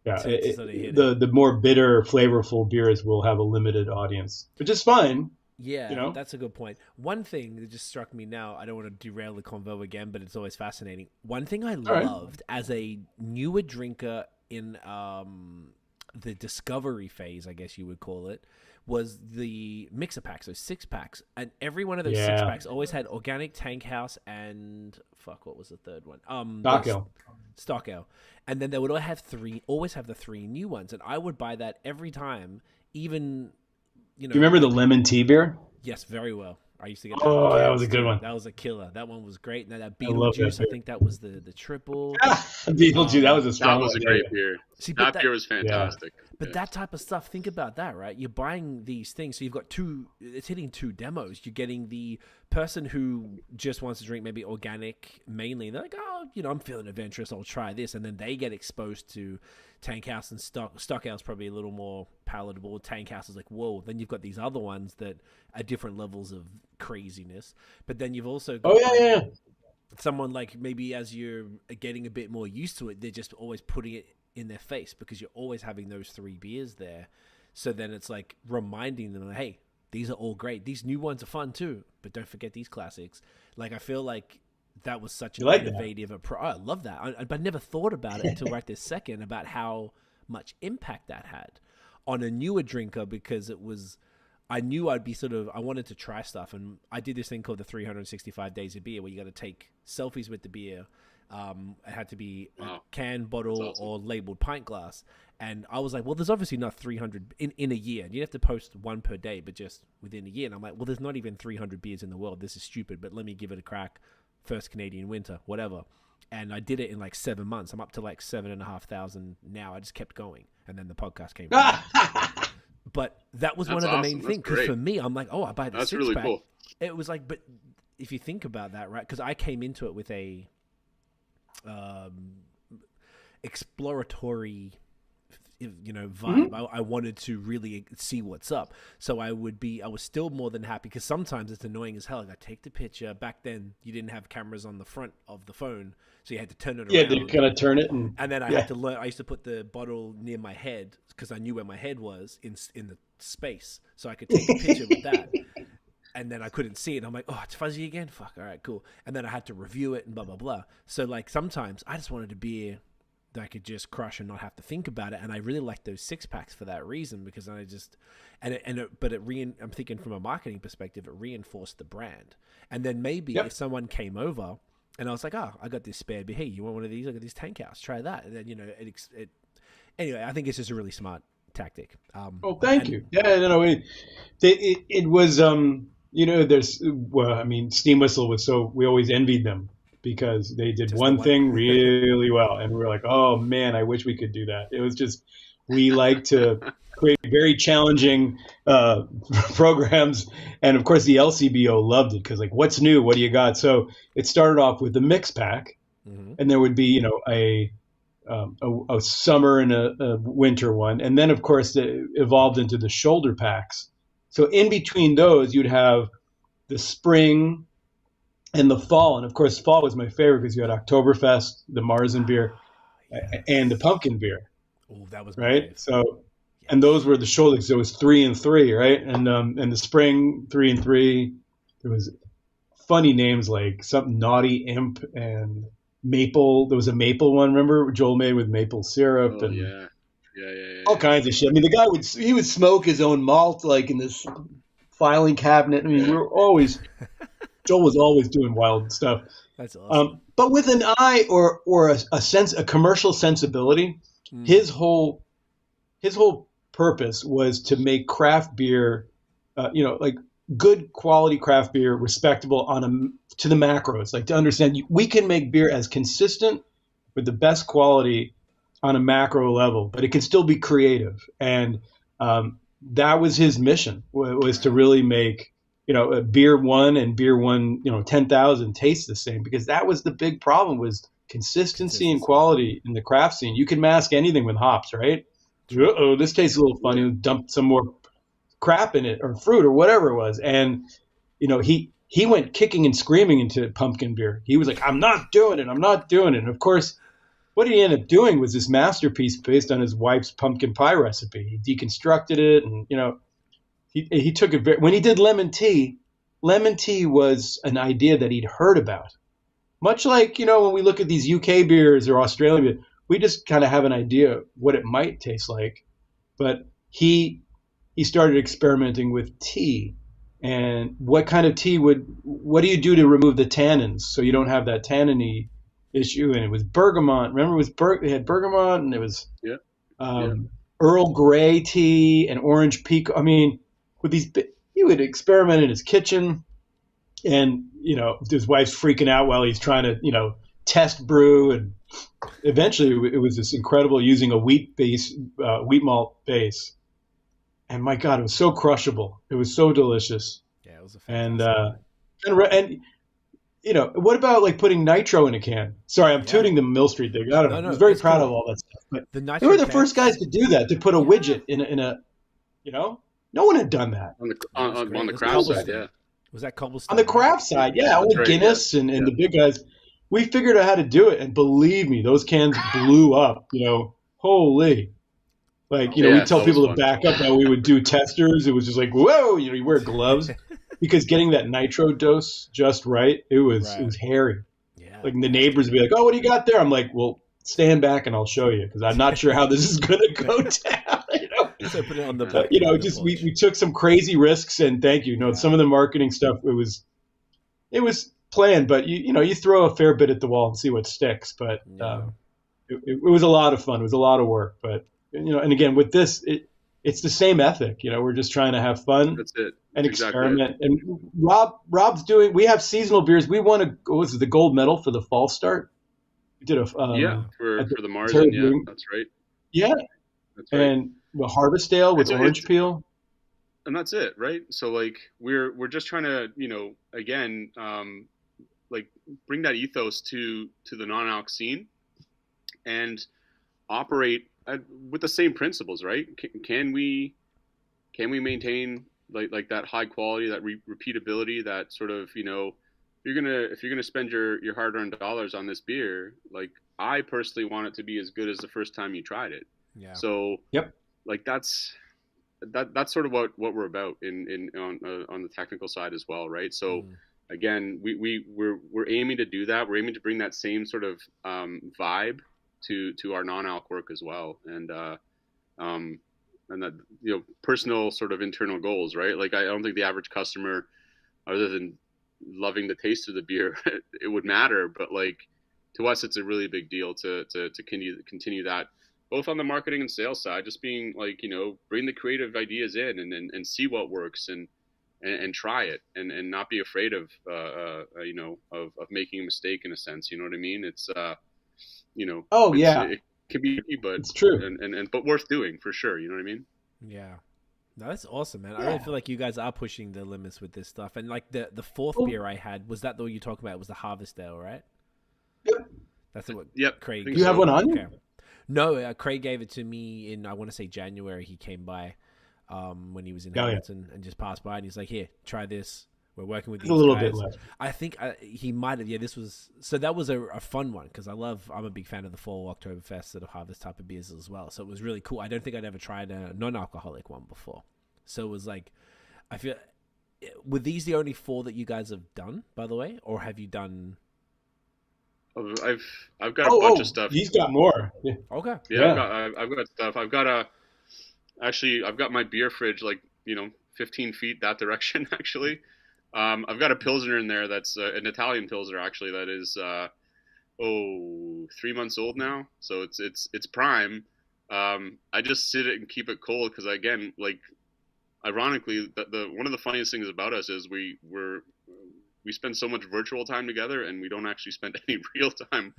yeah, the more bitter, flavorful beers will have a limited audience, which is fine. Yeah, that's a good point. One thing that just struck me now, I don't want to derail the convo again, but it's always fascinating. One thing I loved as a newer drinker in the discovery phase, I guess you would call it, was the mixer packs, those 6-packs. And every one of those 6-packs always had Organic, Tank House, and what was the third one? Stock Ale. And then they would always have the 3 new ones. And I would buy that every time, even, Do you remember the lemon tea beer? Yes, very well. I used to get that. Oh, that was a good one. That was a killer. That one was great. And that Beetlejuice, I think that was the triple. Beetlejuice, that was a strong one. That was a great beer. That beer was fantastic. But that type of stuff, think about that, right? You're buying these things, so you've got it's hitting 2 demos. You're getting the person who just wants to drink maybe organic mainly. They're like, I'm feeling adventurous, I'll try this. And then they get exposed to Tank House and Stock Ale is probably a little more palatable. Tank House is like, whoa. Then you've got these other ones that are different levels of craziness. But then you've also got someone like maybe as you're getting a bit more used to it, they're just always putting it in their face because you're always having those 3 beers there. So then it's like reminding them, hey, these are all great. These new ones are fun too, but don't forget these classics. Like, I feel like that was such an innovative approach. I love that. But I never thought about it until right this second about how much impact that had on a newer drinker, because I knew I'd be I wanted to try stuff. And I did this thing called the 365 Days of Beer, where you got to take selfies with the beer. It had to be a can, bottle, or labeled pint glass. And I was like, well, there's obviously not 300 in a year. You have to post 1 per day, but just within a year. And I'm like, well, there's not even 300 beers in the world. This is stupid, but let me give it a crack. First Canadian winter, whatever. And I did it in like 7 months. I'm up to like 7,500 now. I just kept going. And then the podcast came. But that was one of the main things. Because for me, I'm like, I buy the 6-pack. That's really cool. It was like, but if you think about that, right? Because I came into it with a exploratory vibe. I wanted to really see what's up. So I was still more than happy, because sometimes it's annoying as hell. Like, I take the picture. Back then, you didn't have cameras on the front of the phone, so you had to turn it around. Yeah, they kind of turn it. And then I had to learn. I used to put the bottle near my head because I knew where my head was in the space, so I could take a picture with that. And then I couldn't see it. I'm like, it's fuzzy again? Fuck, all right, cool. And then I had to review it and blah, blah, blah. So, like, sometimes I just wanted a beer that I could just crush and not have to think about it. And I really liked those 6-packs for that reason, because I just... I'm thinking from a marketing perspective, it reinforced the brand. And then maybe if someone came over and I was like, I got this spare beer. Hey, you want one of these? I got these Tank House. Try that. And then, anyway, I think it's just a really smart tactic. Thank you. Yeah, it was... Steam Whistle was we always envied them because they did one thing really well. And we were like, oh man, I wish we could do that. It was just, we like to create very challenging programs. And of course the LCBO loved it because, like, what's new? What do you got? So it started off with the mix pack, and there would be, a summer and a winter one. And then of course it evolved into the shoulder packs. So in between those, you'd have the spring and the fall. And of course, fall was my favorite because you had Oktoberfest, the Marzen beer, and the pumpkin beer. Oh, that was right. So, and those were the shoulders. So it was 3 and 3, right? And the spring 3 and 3. There was funny names like something Naughty Imp and Maple. There was a maple one. Remember Joel made with maple syrup and all kinds of shit. I mean, the guy would smoke his own malt like in this filing cabinet. I mean, Joel was always doing wild stuff. That's awesome. But with an eye or a commercial sensibility, his whole purpose was to make craft beer, like good quality craft beer, respectable to the macros. Like, to understand we can make beer as consistent with the best quality on a macro level, but it can still be creative. And that was his mission, was to really make, a beer 1 and beer 1, 10,000 taste the same, because that was the big problem, was consistency and quality in the craft scene. You can mask anything with hops, right? Uh-oh, this tastes a little funny. Dump some more crap in it, or fruit, or whatever it was. And, he went kicking and screaming into pumpkin beer. He was like, I'm not doing it. And of course, what he ended up doing was this masterpiece based on his wife's pumpkin pie recipe. He deconstructed it, and, he took it. When he did lemon tea was an idea that he'd heard about. Much like, when we look at these UK beers or Australian beers, we just kind of have an idea what it might taste like. But he started experimenting with tea, and what kind of tea what do you do to remove the tannins so you don't have that tannin-y issue? And it was bergamot. Remember, they had bergamot, and it was Earl Grey tea and orange pekoe. I mean, with these, he would experiment in his kitchen, and his wife's freaking out while he's trying to test brew, and eventually it was this incredible, using a wheat malt base. And my God, it was so crushable. It was so delicious. Yeah, it was a fantastic. And what about like putting nitro in a can? Sorry, I'm tooting the Mill Street thing. I don't know. I was very proud of all that stuff. But they were the first guys to do that, to put a widget in a no one had done that. On the craft side, yeah. Was that Cobblestone? On the craft side, yeah. Only right, Guinness and the big guys. We figured out how to do it, and believe me, those cans blew up. Holy. Like, we tell people to back up how we would do testers. It was just like, whoa, you wear gloves. Because getting that nitro dose just right, it was hairy. Yeah. Like, the neighbors would be like, oh, what do you got there? I'm like, well, stand back and I'll show you, because I'm not sure how this is going to go down. So put it on the back. We took some crazy risks, and thank you. Some of the marketing stuff, it was planned, but you throw a fair bit at the wall and see what sticks. But it was a lot of fun. It was a lot of work, but and again with this, it's the same ethic. We're just trying to have fun. That's it. And experiment. And Rob's doing. We have seasonal beers. We won the gold medal for the fall start. We did for the Marzen. Yeah, that's right. Yeah, that's right. And the Harvest Ale with orange peel. And that's it, right? So like we're just trying to again like bring that ethos to the non-alc scene, and operate with the same principles, right? Can we maintain like that high quality, that repeatability, that sort of if you're gonna spend your hard-earned dollars on this beer, like I personally want it to be as good as the first time you tried it. Yeah. So like that's sort of what we're about on the technical side as well, right? So again, we're aiming to do that. We're aiming to bring that same sort of vibe to our non-alc work as well, and that personal sort of internal goals, right? Like I don't think the average customer, other than loving the taste of the beer, it would matter, but like to us, it's a really big deal to continue that. Both on the marketing and sales side, just being like, bring the creative ideas in and see what works and try it and not be afraid of making a mistake in a sense. You know what I mean? It's, it can be, but it's true. But worth doing for sure. You know what I mean? Yeah. No, that's awesome, man. I really feel like you guys are pushing the limits with this stuff. And like the fourth beer I had, was that the one you talking about? It was the Harvest Ale, right? Yep. That's what Craig. You have one on you? Okay. No, Craig gave it to me in, I want to say January. He came by when he was in Hamilton and just passed by, and he's like, here, try this. We're working with these guys. A little bit left. I think he might have, that was a fun one, because I'm a big fan of the fall Oktoberfest sort of harvest type of beers as well. So it was really cool. I don't think I'd ever tried a non-alcoholic one before. So it was like, I feel, were these the only 4 that you guys have done, by the way? Or have you done... I've got a bunch of stuff. He's got more. Yeah. Okay. Yeah. I've got stuff. I've got my beer fridge 15 feet that direction actually. I've got a Pilsner in there that's an Italian Pilsner actually that is 3 months old now, so it's prime. I just sit it and keep it cold because again, like ironically, the one of the funniest things about us is we spend so much virtual time together, and we don't actually spend any real time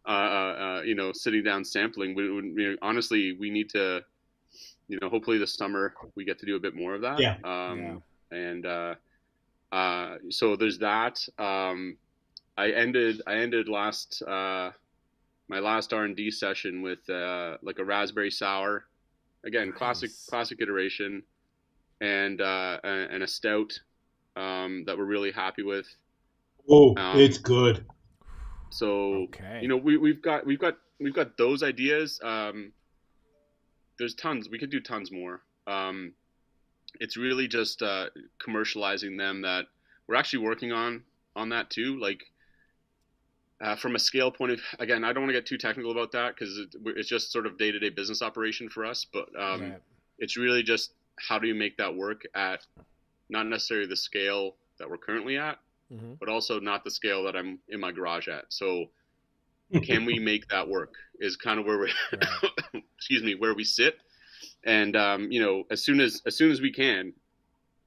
sitting down sampling. Honestly, we need to, hopefully this summer we get to do a bit more of that. Yeah. And so there's that. I ended my last R&D session with like a raspberry sour, again, Nice. classic iteration, and a stout that we're really happy with. Oh, it's good. So Okay. we've got those ideas. There's tons. We could do tons more. It's really just commercializing them that we're actually working on that too. Like from a scale point of, again, I don't want to get too technical about that because it's just sort of day-to-day business operation for us. But Right. it's really just how do you make that work at not necessarily the scale that we're currently at, Mhm. but also not the scale that I'm in my garage at. So can we make that work is kind of where we Right. excuse me, where we sit. And as soon as we can,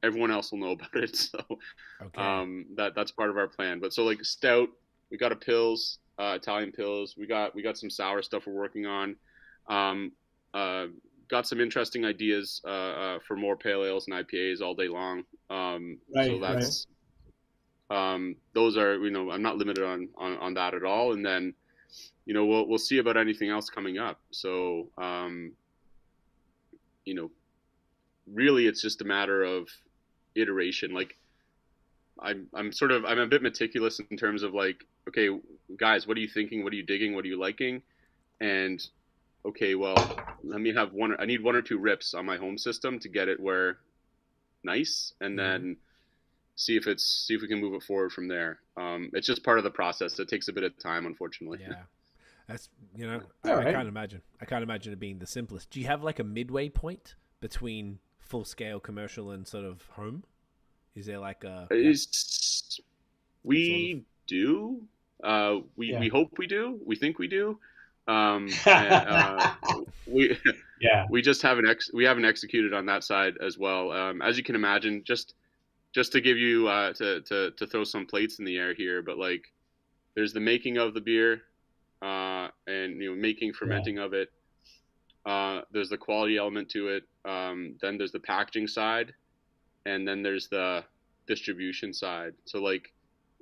everyone else will know about it. So Okay. that's part of our plan. But so like stout, we got a pills, Italian pills. We got some sour stuff we're working on. Got some interesting ideas for more pale ales and IPAs all day long. So that's those are, I'm not limited on that at all. And then we'll see about anything else coming up. So really it's just a matter of iteration. Like I'm a bit meticulous in terms of like, okay, guys, what are you thinking? What are you digging? What are you liking? And okay, well, I need one or two rips on my home system to get it where nice, and then see if we can move it forward from there. It's just part of the process. It takes a bit of time, unfortunately. Yeah. That's, All right. I can't imagine it being the simplest. Do you have like a midway point between full scale commercial and sort of home? Is there like a We do. We hope we do. We think we do. We just haven't executed on that side as well. As you can imagine, just to give you to throw some plates in the air here, but like there's the making of the beer, and making, fermenting of it. There's the quality element to it. Then there's the packaging side, and then there's the distribution side. So like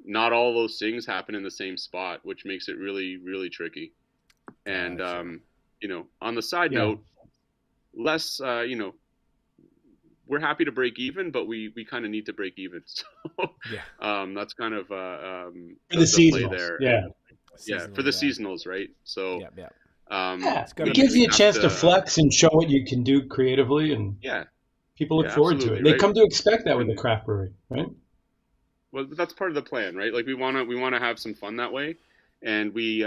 not all those things happen in the same spot, which makes it really, really tricky. And Gotcha. On the side note, less we're happy to break even, but we kind of need to break even. So that's kind of for the seasonals play there. For the seasonals, right? So it gives you a chance to flex and show what you can do creatively, and people look forward to it. They come to expect that with a craft brewery, right? Well, that's part of the plan, right? Like we want to have some fun that way, and we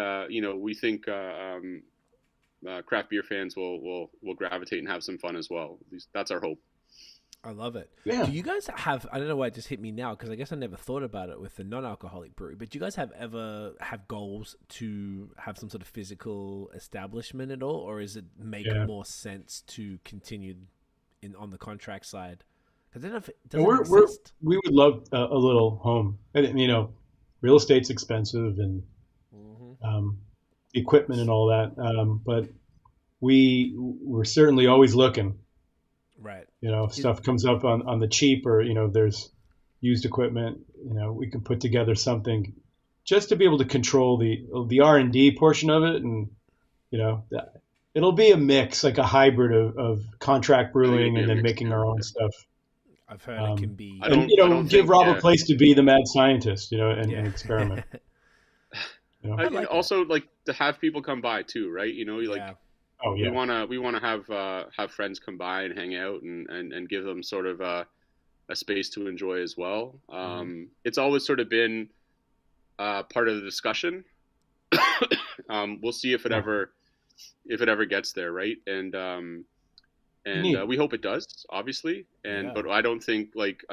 think craft beer fans will gravitate and have some fun as well. At least that's our hope. I love it. Yeah. Do you guys have, I don't know why it just hit me now, because I guess I never thought about it with the non-alcoholic brewery, but do you guys ever have goals to have some sort of physical establishment at all, or is it make more sense to continue on the contract side? Because I don't know if it doesn't exist. We would love a little home. And, real estate's expensive, and equipment and all that. But we're certainly always looking. Right. Stuff comes up on the cheap, or, there's used equipment, we can put together something just to be able to control the R&D portion of it. And, it'll be a mix, like a hybrid of contract brewing and then making our own stuff. I've heard it can be. Give Rob a place to be the mad scientist, and experiment. Also, like to have people come by too, right? We want to have friends come by and hang out and give them sort of a space to enjoy as well. It's always sort of been part of the discussion. We'll see if it ever gets there, right? And we hope it does, obviously. But I don't think, like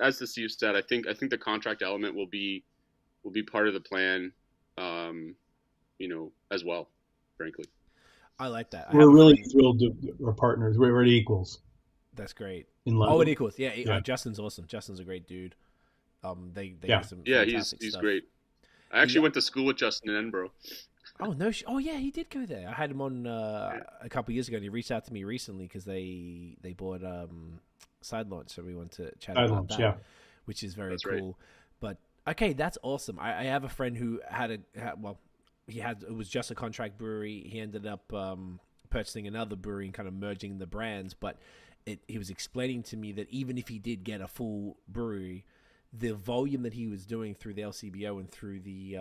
as the Steve said, I think the contract element will be part of the plan, as well, frankly. I like that. We're really thrilled to our partners. We're at Equals. That's great. In London. Oh, at Equals. Yeah. Justin's awesome. Justin's a great dude. They do some fantastic he's stuff. great. I actually went to school with Justin in Edinburgh. Oh no! Oh yeah, he did go there. I had him on a couple of years ago, and he reached out to me recently because they bought Side Launch, so we want to chat about that, yeah. which is very That's cool. right. But okay, that's awesome. I have a friend who it was just a contract brewery. He ended up purchasing another brewery and kind of merging the brands. But he was explaining to me that even if he did get a full brewery, the volume that he was doing through the LCBO and through the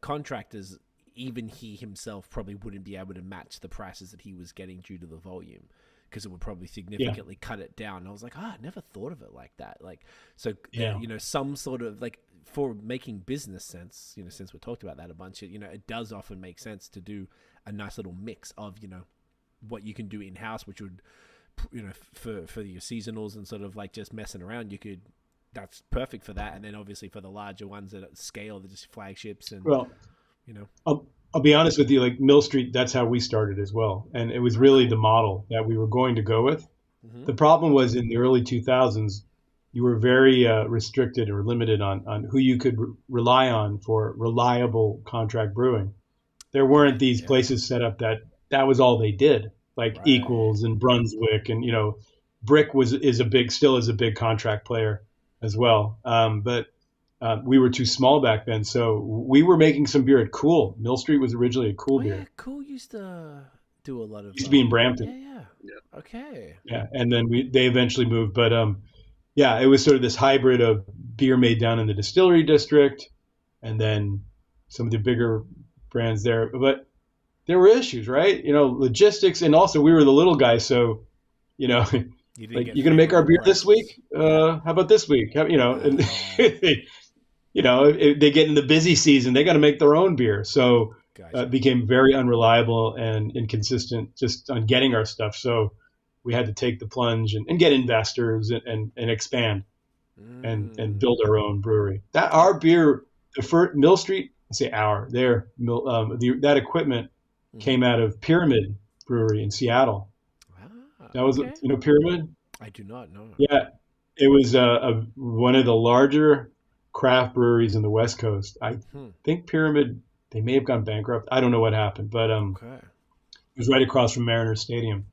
contractors, even he himself probably wouldn't be able to match the prices that he was getting due to the volume, because it would probably significantly cut it down. And I was like, I never thought of it like that. Some sort of like, for making business sense, since we talked about that a bunch, it does often make sense to do a nice little mix of, what you can do in house, which would, for your seasonals and sort of like just messing around, that's perfect for that. And then obviously for the larger ones that scale, they're just flagships and, I'll be honest with you, like Mill Street, that's how we started as well. And it was really the model that we were going to go with. Mm-hmm. The problem was in the early 2000s, you were very restricted or limited on who you could rely on for reliable contract brewing. There weren't these places set up that was all they did, like Equals and Brunswick. And, Brick still is a big contract player as well. But we were too small back then, so we were making some beer at Cool. Mill Street was originally a Cool beer. Yeah, Cool used to do a lot of. Used to be in Brampton. Yeah. Okay. Yeah, and then they eventually moved, but it was sort of this hybrid of beer made down in the distillery district, and then some of the bigger brands there. But there were issues, right? Logistics, and also we were the little guys, so you're gonna make our beer this week. How about this week? And if they get in the busy season, they got to make their own beer. So it became very unreliable and inconsistent just on getting our stuff. So we had to take the plunge and get investors and expand and build our own brewery. That our beer, the first Mill Street, that equipment came out of Pyramid Brewery in Seattle. That was, Pyramid? I do not know. Yeah, it was one of the larger craft breweries in the West Coast. I think Pyramid, they may have gone bankrupt. I don't know what happened, but it was right across from Mariners Stadium,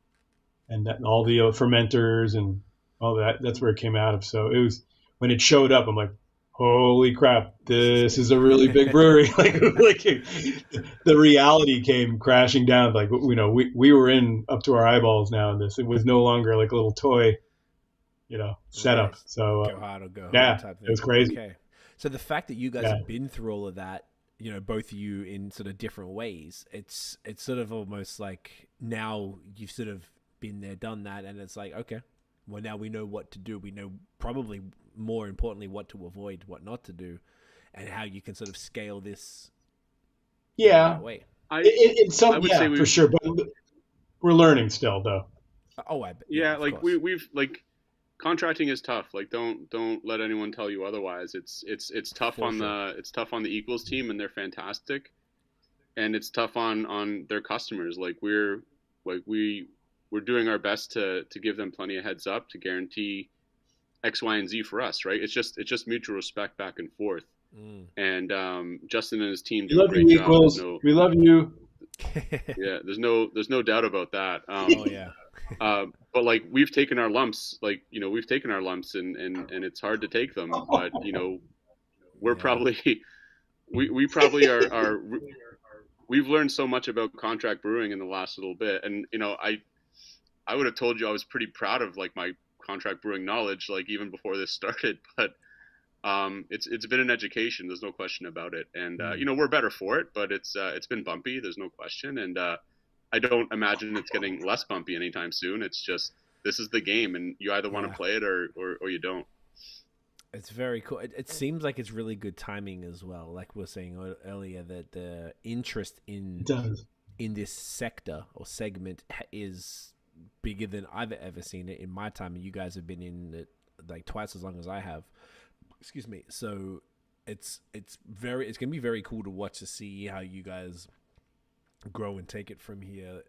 and all the fermenters and all that. That's where it came out of. So it was, when it showed up, I'm like, holy crap, this is a really big brewery. like the reality came crashing down. Like, we were in up to our eyeballs now in this. It was no longer like a little toy, setup. So go hard or go home type thing. It was crazy. Okay. So the fact that you guys have been through all of that, both of you in sort of different ways, it's sort of almost like now you've sort of been there, done that, and it's like, okay, well, now we know what to do. We know probably more importantly what to avoid, what not to do, and how you can sort of scale this. Yeah, that way. I would say for sure, but we're learning still, though. Oh, I bet. Yeah, of like course. we've like, contracting is tough. Like, don't let anyone tell you otherwise. It's tough it's tough on the Equals team, and they're fantastic, and it's tough on their customers. Like, we're doing our best to give them plenty of heads up to guarantee X, Y, and Z for us, right? It's just mutual respect back and forth. And Justin and his team do a great job. Equals. We love you. Yeah, there's no doubt about that. Oh yeah. But like, we've taken our lumps, and it's hard to take them, but we're probably we probably are we've learned so much about contract brewing in the last little bit, and I would have told you I was pretty proud of like my contract brewing knowledge, like even before this started, but it's been an education. There's no question about it, and we're better for it, but it's been bumpy. There's no question, and I don't imagine it's getting less bumpy anytime soon. It's just, this is the game, and you either want to play it or you don't. It's very cool. It seems like it's really good timing as well. Like we were saying earlier, that the interest in this sector or segment is bigger than I've ever seen it in my time. And you guys have been in it like twice as long as I have. Excuse me. So it's going to be very cool to watch, to see how you guys grow and take it from here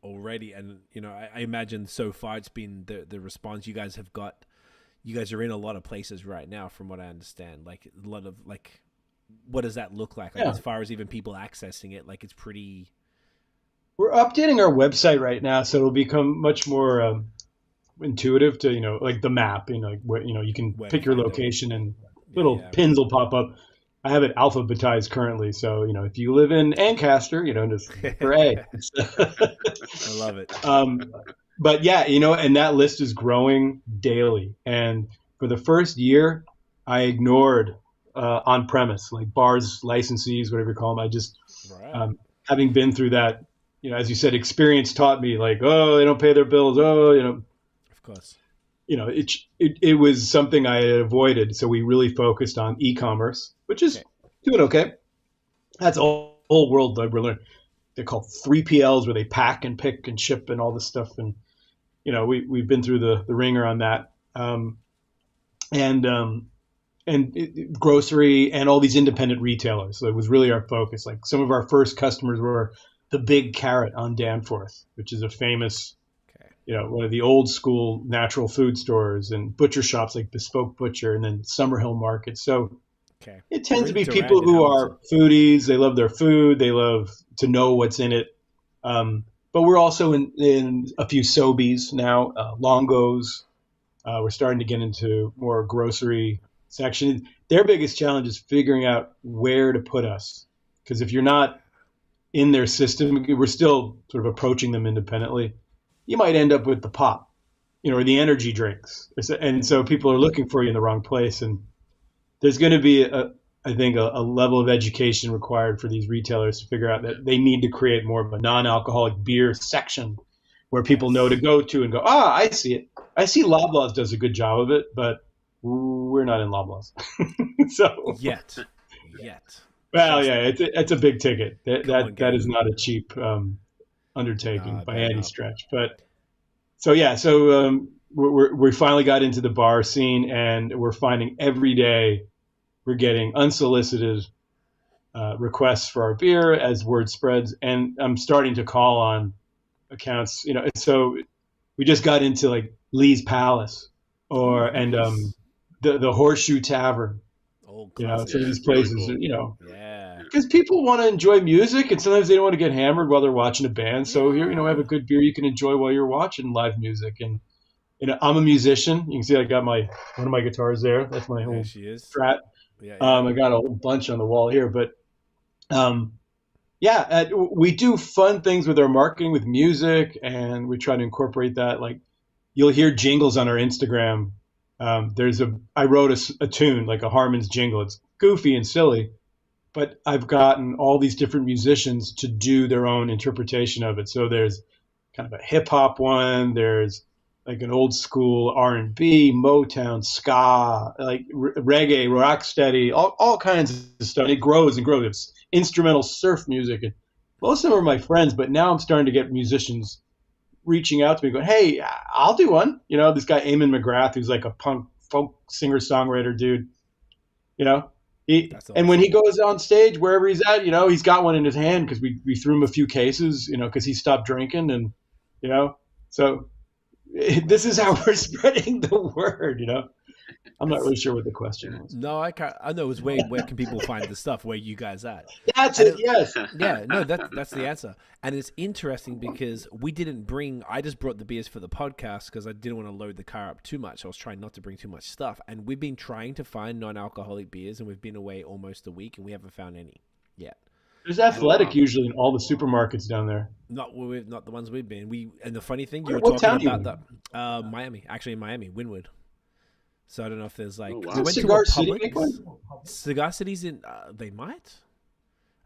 already. And I imagine so far it's been the response you guys have got. You guys are in a lot of places right now, from what I understand. Like a lot of, like, what does that look like? Like as far as even people accessing it, like it's pretty. We're updating our website right now, so it'll become much more intuitive to, like the map, like where, you can pick your location and little pins will pop up. I have it alphabetized currently, so if you live in Ancaster, just for A. I love it. But yeah, and that list is growing daily. And for the first year, I ignored on premise, like bars, licensees, whatever you call them. I just having been through that, as you said, experience taught me like, oh, they don't pay their bills. Oh, of course. It was something I had avoided. So we really focused on e-commerce, which is doing okay. That's a whole world that we're learning. They're called 3PLs, where they pack and pick and ship and all this stuff. And, we've been through the ringer on that. Grocery and all these independent retailers. So it was really our focus. Like some of our first customers were the Big Carrot on Danforth, which is a famous one of the old school natural food stores, and butcher shops like Bespoke Butcher, and then Summerhill Market. So it tends to be people who are foodies. They love their food. They love to know what's in it. But we're also in a few Sobeys now, Longos. We're starting to get into more grocery section. Their biggest challenge is figuring out where to put us. Because if you're not in their system, we're still sort of approaching them independently. You might end up with the pop, or the energy drinks. And so people are looking for you in the wrong place. And there's going to be, I think, a level of education required for these retailers to figure out that they need to create more of a non-alcoholic beer section where people know to go to and go, I see it. I see Loblaws does a good job of it, but we're not in Loblaws. So Yet. Well, yeah, it's a big ticket. That is not a cheap undertaking by any stretch. But so we finally got into the bar scene, and we're finding every day we're getting unsolicited requests for our beer as word spreads, and I'm starting to call on accounts. So we just got into like Lee's Palace and the Horseshoe Tavern. Some of these places, really cool. Because people want to enjoy music, and sometimes they don't want to get hammered while they're watching a band. So here, have a good beer you can enjoy while you're watching live music. And I'm a musician. You can see I got one of my guitars there. That's my whole Strat. I got a whole bunch on the wall here, but we do fun things with our marketing with music, and we try to incorporate that. Like you'll hear jingles on our Instagram. I wrote a tune, like a Harmon's jingle. It's goofy and silly, but I've gotten all these different musicians to do their own interpretation of it. So there's kind of a hip hop one. There's like an old school R&B, Motown, ska, like reggae, rocksteady, all kinds of stuff. It grows and grows. It's instrumental surf music. And most of them are my friends, but now I'm starting to get musicians reaching out to me going, hey, I'll do one. This guy, Eamon McGrath, who's like a punk folk singer-songwriter dude, awesome. And when he goes on stage, wherever he's at, he's got one in his hand because we threw him a few cases, because he stopped drinking. And, so this is how we're spreading the word, I'm not really sure what the question was. No, I can't. I know it was where can people find the stuff where you guys at? That's it. Yes. Yeah. No, that's the answer. And it's interesting because I just brought the beers for the podcast because I didn't want to load the car up too much. I was trying not to bring too much stuff. And we've been trying to find non-alcoholic beers, and we've been away almost a week, and we haven't found any yet. There's Athletic usually in all the supermarkets down there. Not the ones we've been. And the funny thing, you were talking about that. Miami, actually in Miami, Wynwood. So I don't know if there's like we went Cigar to a City Publix. Cigar City's in. They might,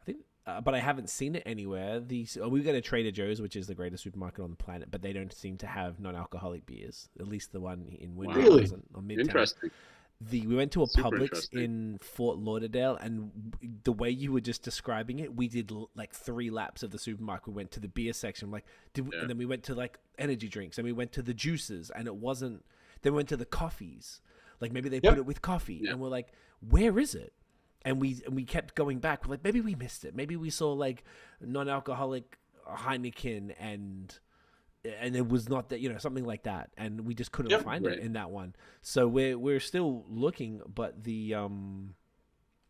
I think, but I haven't seen it anywhere. We got a Trader Joe's, which is the greatest supermarket on the planet, but they don't seem to have non-alcoholic beers. At least the one in Wynwood doesn't. Or Midtown. Interesting. We went to a Publix in Fort Lauderdale, and the way you were just describing it, we did like 3 laps of the supermarket. We went to the beer section, and then we went to like energy drinks, and we went to the juices, and it wasn't. Then we went to the coffees. Like maybe they put it with coffee, and we're like, where is it? And we kept going back. We're like, maybe we missed it. Maybe we saw like non-alcoholic Heineken, and it was not that, something like that, and we just couldn't find it in that one. So we're still looking, but the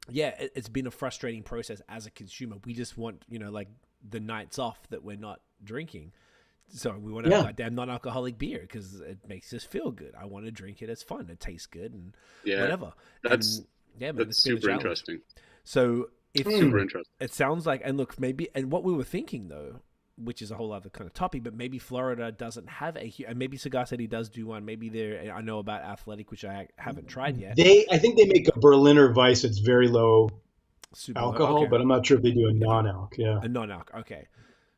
yeah, it's been a frustrating process as a consumer. We just want, like the nights off that we're not drinking. So we want to have goddamn non-alcoholic beer because it makes us feel good. I want to drink it. It's fun. It tastes good and whatever. That's super interesting. So super interesting. It sounds like, and look, maybe, and what we were thinking though, which is a whole other kind of topic, but maybe Florida doesn't have and maybe Cigar City does do one. Maybe I know about Athletic, which I haven't tried yet. I think they make a Berliner Weiss. It's very low alcohol, okay. but I'm not sure if they do a non-alc. Yeah. A non-alc. Okay.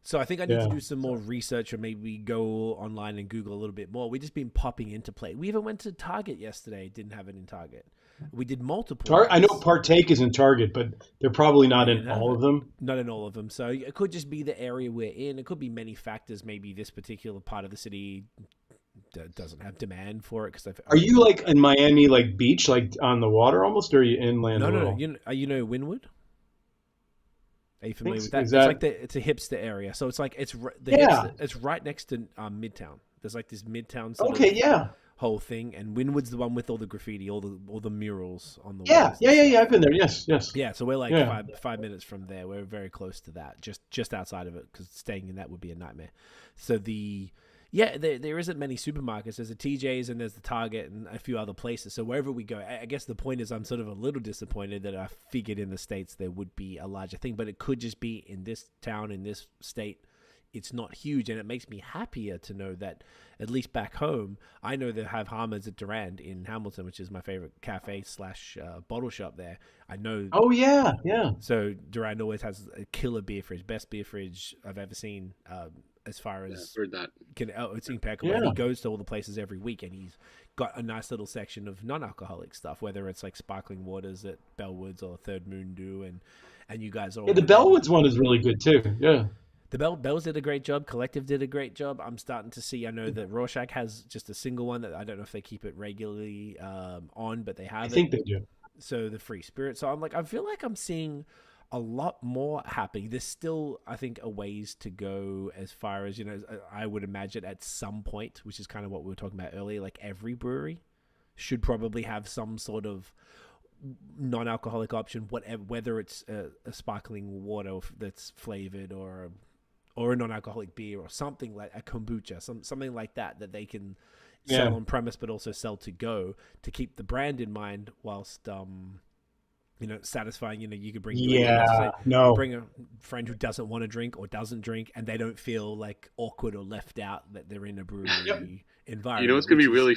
So I think I need to do some more research or maybe go online and Google a little bit more. We've just been popping into play. We even went to Target yesterday. Didn't have it in Target. We did multiple. I know Partake is in Target, but they're probably not in all of them. Not in all of them. So it could just be the area we're in. It could be many factors. Maybe this particular part of the city doesn't have demand for it. Are you like in Miami, like beach, like on the water almost, or are you inland? No. You know Wynwood? Are you familiar with that? It's a hipster area, so it's like it's right next to Midtown. There's like this Midtown sort of whole thing, and Wynwood's the one with all the graffiti, all the murals on the walls. Yeah. I've been there. Yes. Yeah, so we're like 5 minutes from there. We're very close to that, just outside of it, because staying in that would be a nightmare. So there isn't many supermarkets. There's a TJ's and there's the Target and a few other places. So wherever we go, I guess the point is I'm sort of a little disappointed that I figured in the States there would be a larger thing, but it could just be in this town, in this state, it's not huge. And it makes me happier to know that at least back home, I know they have Harmon's at Durand in Hamilton, which is my favorite cafe / bottle shop there. I know. Oh, yeah. So Durand always has a killer beer fridge, best beer fridge I've ever seen. As far as heard that. It's impeccable. Yeah. He goes to all the places every week, and he's got a nice little section of non-alcoholic stuff, whether it's like sparkling waters at Bellwoods or Third Moon Dew, and you guys are all. The Bellwoods one is really good too. Yeah. The Bells did a great job. Collective did a great job. I'm starting to see. I know that Rorschach has just a single one that I don't know if they keep it regularly on, but they have. I think they do. So the Free Spirit. So I feel like I'm seeing a lot more happening. There's still, I think, a ways to go as far as, I would imagine at some point, which is kind of what we were talking about earlier, like every brewery should probably have some sort of non-alcoholic option, whether it's a sparkling water that's flavored or a non-alcoholic beer or something like a kombucha, something like that they can sell on premise but also sell to go to keep the brand in mind whilst satisfying. You could bring bring a friend who doesn't want to drink or doesn't drink, and they don't feel like awkward or left out that they're in a brewery environment. It's gonna be really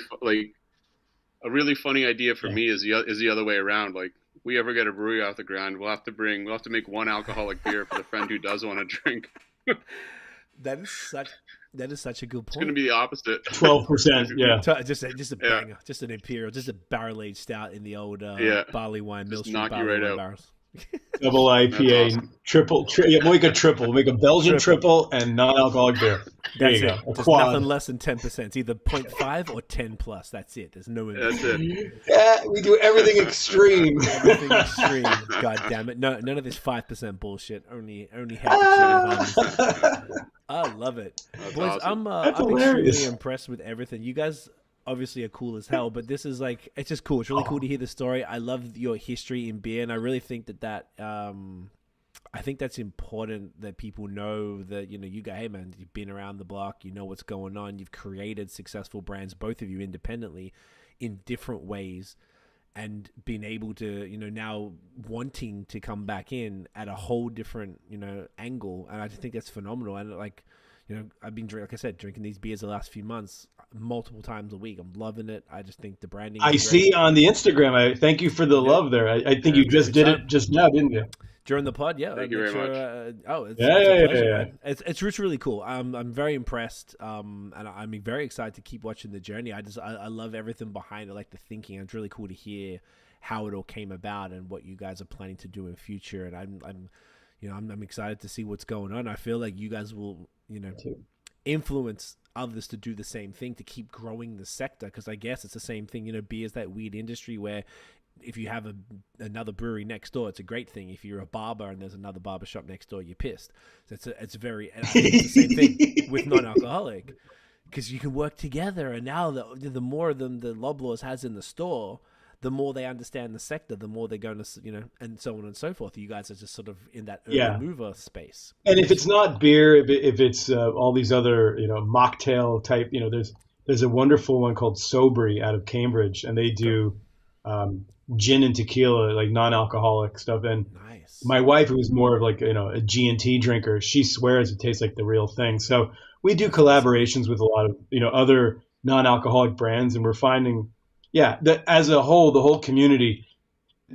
a really funny idea for me is the other way around. Like, we ever get a brewery off the ground, we'll have to make one alcoholic beer for the friend who does want to drink. That is such a good point. It's going to be the opposite. 12%, yeah. Just a banger, just an imperial, just a barrel-aged stout in the old barley wine, Mill Street barley wine barrels. Double IPA, awesome. Triple. We'll make a triple. We'll make a Belgian triple and non-alcoholic beer. There you go. There's nothing less than 10%. It's either 0.5 or 10 plus. That's it. There's no. That's it. Yeah, we do everything extreme. Everything extreme. God damn it! No, none of this 5% bullshit. Only half percent. I love it, that's boys. awesome. I'm extremely impressed with everything. You guys obviously are cool as hell, but this is it's just cool. It's really cool to hear the story. I love your history in beer, and I really think that I think that's important that people know that, you go, hey man, you've been around the block, you know what's going on, you've created successful brands, both of you independently in different ways, and being able to, now wanting to come back in at a whole different, angle. And I just think that's phenomenal. And I've been, like I said, drinking these beers the last few months multiple times a week. I'm loving it. I just think the branding. I see on the Instagram. I thank you for the love there. I think you just did it just now, didn't you? During the pod, yeah. Thank you very much. It's a pleasure. It's really cool. I'm very impressed, and I'm very excited to keep watching the journey. I love everything behind it, like the thinking. It's really cool to hear how it all came about and what you guys are planning to do in future. And I'm excited to see what's going on. I feel like you guys will, influence others to do the same thing, to keep growing the sector, because I guess it's the same thing. Beer is that weird industry where if you have another brewery next door, it's a great thing. If you're a barber and there's another barber shop next door, you're pissed. So it's the same thing with non-alcoholic, because you can work together. And now the more of them the Loblaws has in the store, the more they understand the sector, the more they're going to, you know, and so on and so forth. You guys are just sort of in that early mover space. And if it's not beer, if it's all these other, you know, mocktail type, you know, there's a wonderful one called Sobri out of Cambridge, and they do gin and tequila, like non-alcoholic stuff. And Nice. my wife, who is more of like, you know, a G&T drinker, she swears it tastes like the real thing. So we do collaborations with a lot of, you know, other non-alcoholic brands, and we're finding, that as a whole, the whole community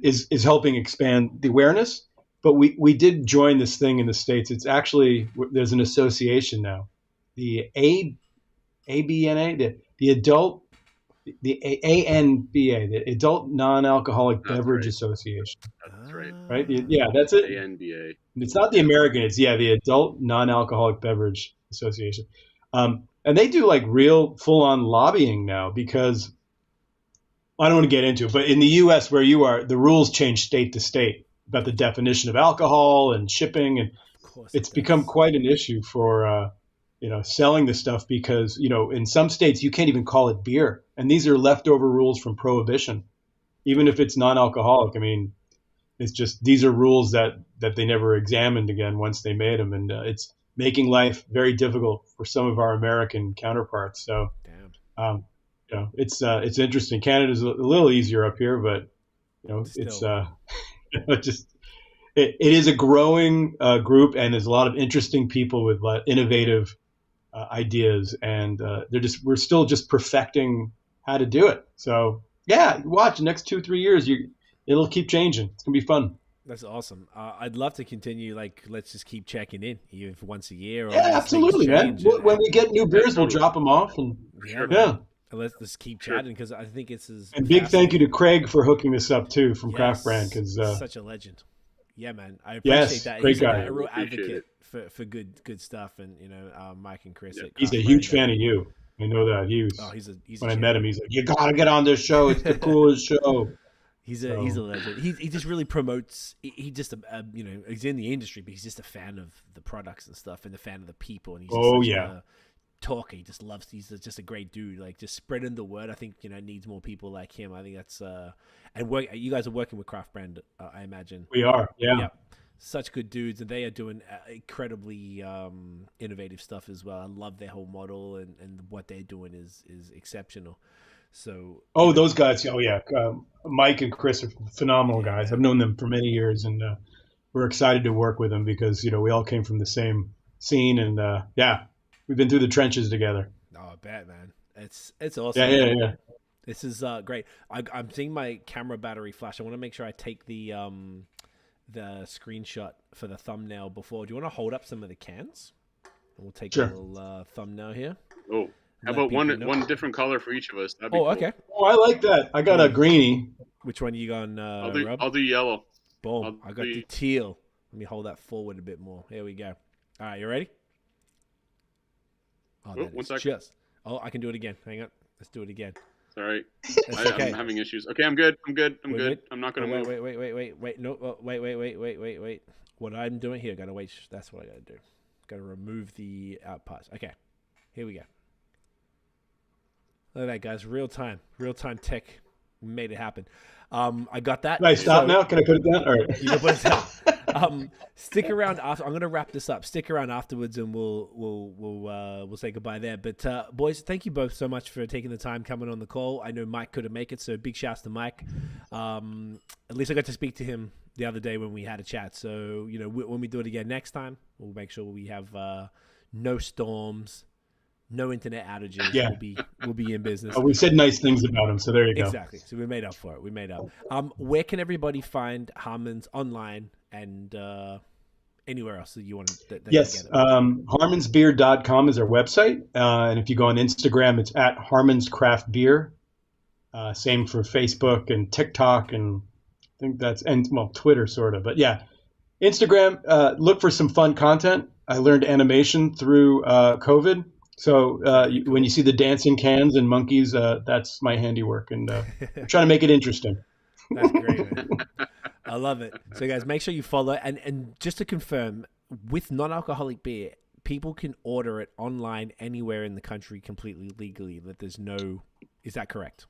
is helping expand the awareness. But we did join this thing in the States. It's actually, there's an association now, the ABNA, the adult, the ANBA, the Adult Non-Alcoholic Beverage Association. That's right. Right? Yeah, that's it. ANBA. It's not the American. It's the Adult Non-Alcoholic Beverage Association, and they do like real full-on lobbying now, because I don't want to get into it, but in the U.S. where you are, the rules change state to state about the definition of alcohol and shipping, and it's become quite an issue for you know, selling the stuff, because, you know, in some states you can't even call it beer, and these are leftover rules from Prohibition, even if it's non-alcoholic. I mean, it's just, these are rules that they never examined again once they made them, and it's making life very difficult for some of our American counterparts. So, you know, it's interesting. Canada's a little easier up here, but, you know, it's you know, it is a growing group, and there's a lot of interesting people with innovative ideas, and we're still just perfecting how to do it. So watch the next 2-3 years, it'll keep changing. It's gonna be fun. That's awesome. I'd love to continue. Like, let's just keep checking in, even if once a year. Or Absolutely, man. When we get new beers, we'll drop them off, and let's keep chatting, because I think it's and big thank you to Craig for hooking this up too from Craft Brand, because such a legend. Yeah, man. I appreciate that. Great He's guy. a real advocate for good stuff, and you know, Mike and Chris. Yeah, he's a huge fan of you. I know that. He's when I met him, he's like, "You gotta get on this show. It's the coolest show." He's a legend. He just really promotes. He just you know, he's in the industry, but he's just a fan of the products and stuff, and a fan of the people. And he's a talker. He just loves. He's just a great dude. Like, just spreading the word. I think, you know, needs more people like him. I think that's and you guys are working with Craft Brand, I imagine. We are. Yeah. Such good dudes, and they are doing incredibly innovative stuff as well. I love their whole model, and what they're doing is exceptional. So those guys, Mike and Chris are phenomenal guys. I've known them for many years, and we're excited to work with them, because, you know, we all came from the same scene, and we've been through the trenches together. Oh, I bet, man. It's awesome. Yeah. This is great. I'm seeing my camera battery flash. I want to make sure I take the screenshot for the thumbnail before. Do you want to hold up some of the cans? And we'll take a little thumbnail here. Oh. How about one different color for each of us? That'd be cool. Okay. Oh, I like that. I got a greenie. Which one you got, Rob? I'll do yellow. Boom. I got the teal. Let me hold that forward a bit more. Here we go. All right, you ready? Oh, one second. Just. Oh, I can do it again. Hang on. Let's do it again. Sorry. Okay. I'm having issues. Okay, I'm good. I'm good. I'm not going to move. Wait. No, wait. What I'm doing here, gotta wait. That's what I gotta do. Gotta remove the out parts. Okay. Here we go. Look at that, guys. Real time tech made it happen. I got that. Can I stop now? Can I put it down? All right. You can put it down. Stick around after. I'm gonna wrap this up. Stick around afterwards, and we'll say goodbye there. But boys, thank you both so much for taking the time coming on the call. I know Mike couldn't make it, so big shouts to Mike. At least I got to speak to him the other day when we had a chat. So, you know, when we do it again next time, we'll make sure we have no storms, no internet outages. Yeah. We'll be in business. We said nice things about him, so there you go. Exactly. So we made up for it. Where can everybody find Harmon's online and anywhere else that you want to? Yes, harmonsbeer.com is our website, and if you go on Instagram, it's at Harmon's Craft Beer. Same for Facebook and TikTok, and I think Twitter sort of, but yeah, Instagram. Look for some fun content. I learned animation through COVID. So when you see the dancing cans and monkeys, that's my handiwork, and I'm trying to make it interesting. That's great, man. I love it. So, guys, make sure you follow. And just to confirm, with non-alcoholic beer, people can order it online anywhere in the country completely legally. That there's no – is that correct?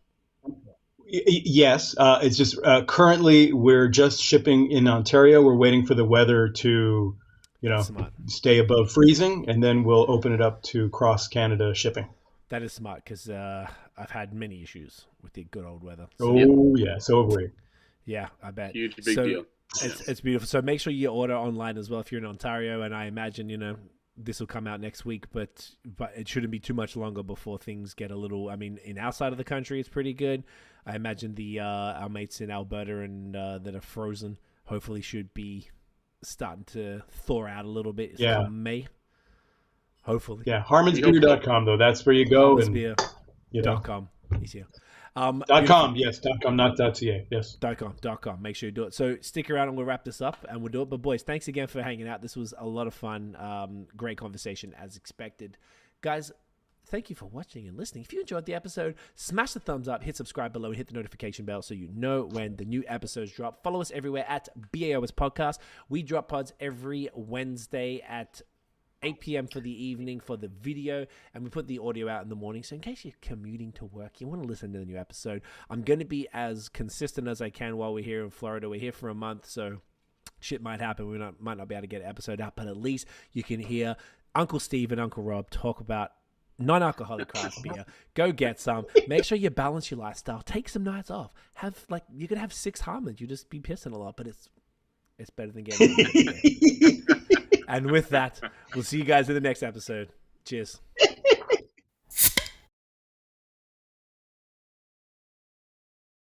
Yes, it's just currently we're just shipping in Ontario. We're waiting for the weather to, Smart. stay above freezing, and then we'll open it up to cross Canada shipping. That is smart because I've had many issues with the good old weather. So, yeah, so have we. Yeah, I bet. Huge, big deal. It's beautiful. So make sure you order online as well if you're in Ontario. And I imagine, this will come out next week, but it shouldn't be too much longer before things get a little. I mean, in our side of the country, it's pretty good. I imagine our mates in Alberta and that are frozen hopefully should be starting to thaw out a little bit. Come May. Hopefully. Yeah, harmonsbeer.com though. That's where you go. Harmonsbeer.com. Easier. .com, yes. .com, not .ca. Yes. .com. Make sure you do it. So stick around and we'll wrap this up and we'll do it. But boys, thanks again for hanging out. This was a lot of fun. Great conversation as expected. Guys, thank you for watching and listening. If you enjoyed the episode, smash the thumbs up, hit subscribe below, and hit the notification bell so you know when the new episodes drop. Follow us everywhere at BAOS Podcast. We drop pods every Wednesday at 8 p.m. for the evening for the video, and we put the audio out in the morning. So in case you're commuting to work, you want to listen to the new episode, I'm going to be as consistent as I can while we're here in Florida. We're here for a month, so shit might happen. We might not be able to get an episode out, but at least you can hear Uncle Steve and Uncle Rob talk about non-alcoholic craft beer. Go get some. Make sure you balance your lifestyle. Take some nights off. You could have 6 Harmons. You just be pissing a lot, but it's better than getting. And with that, we'll see you guys in the next episode. Cheers.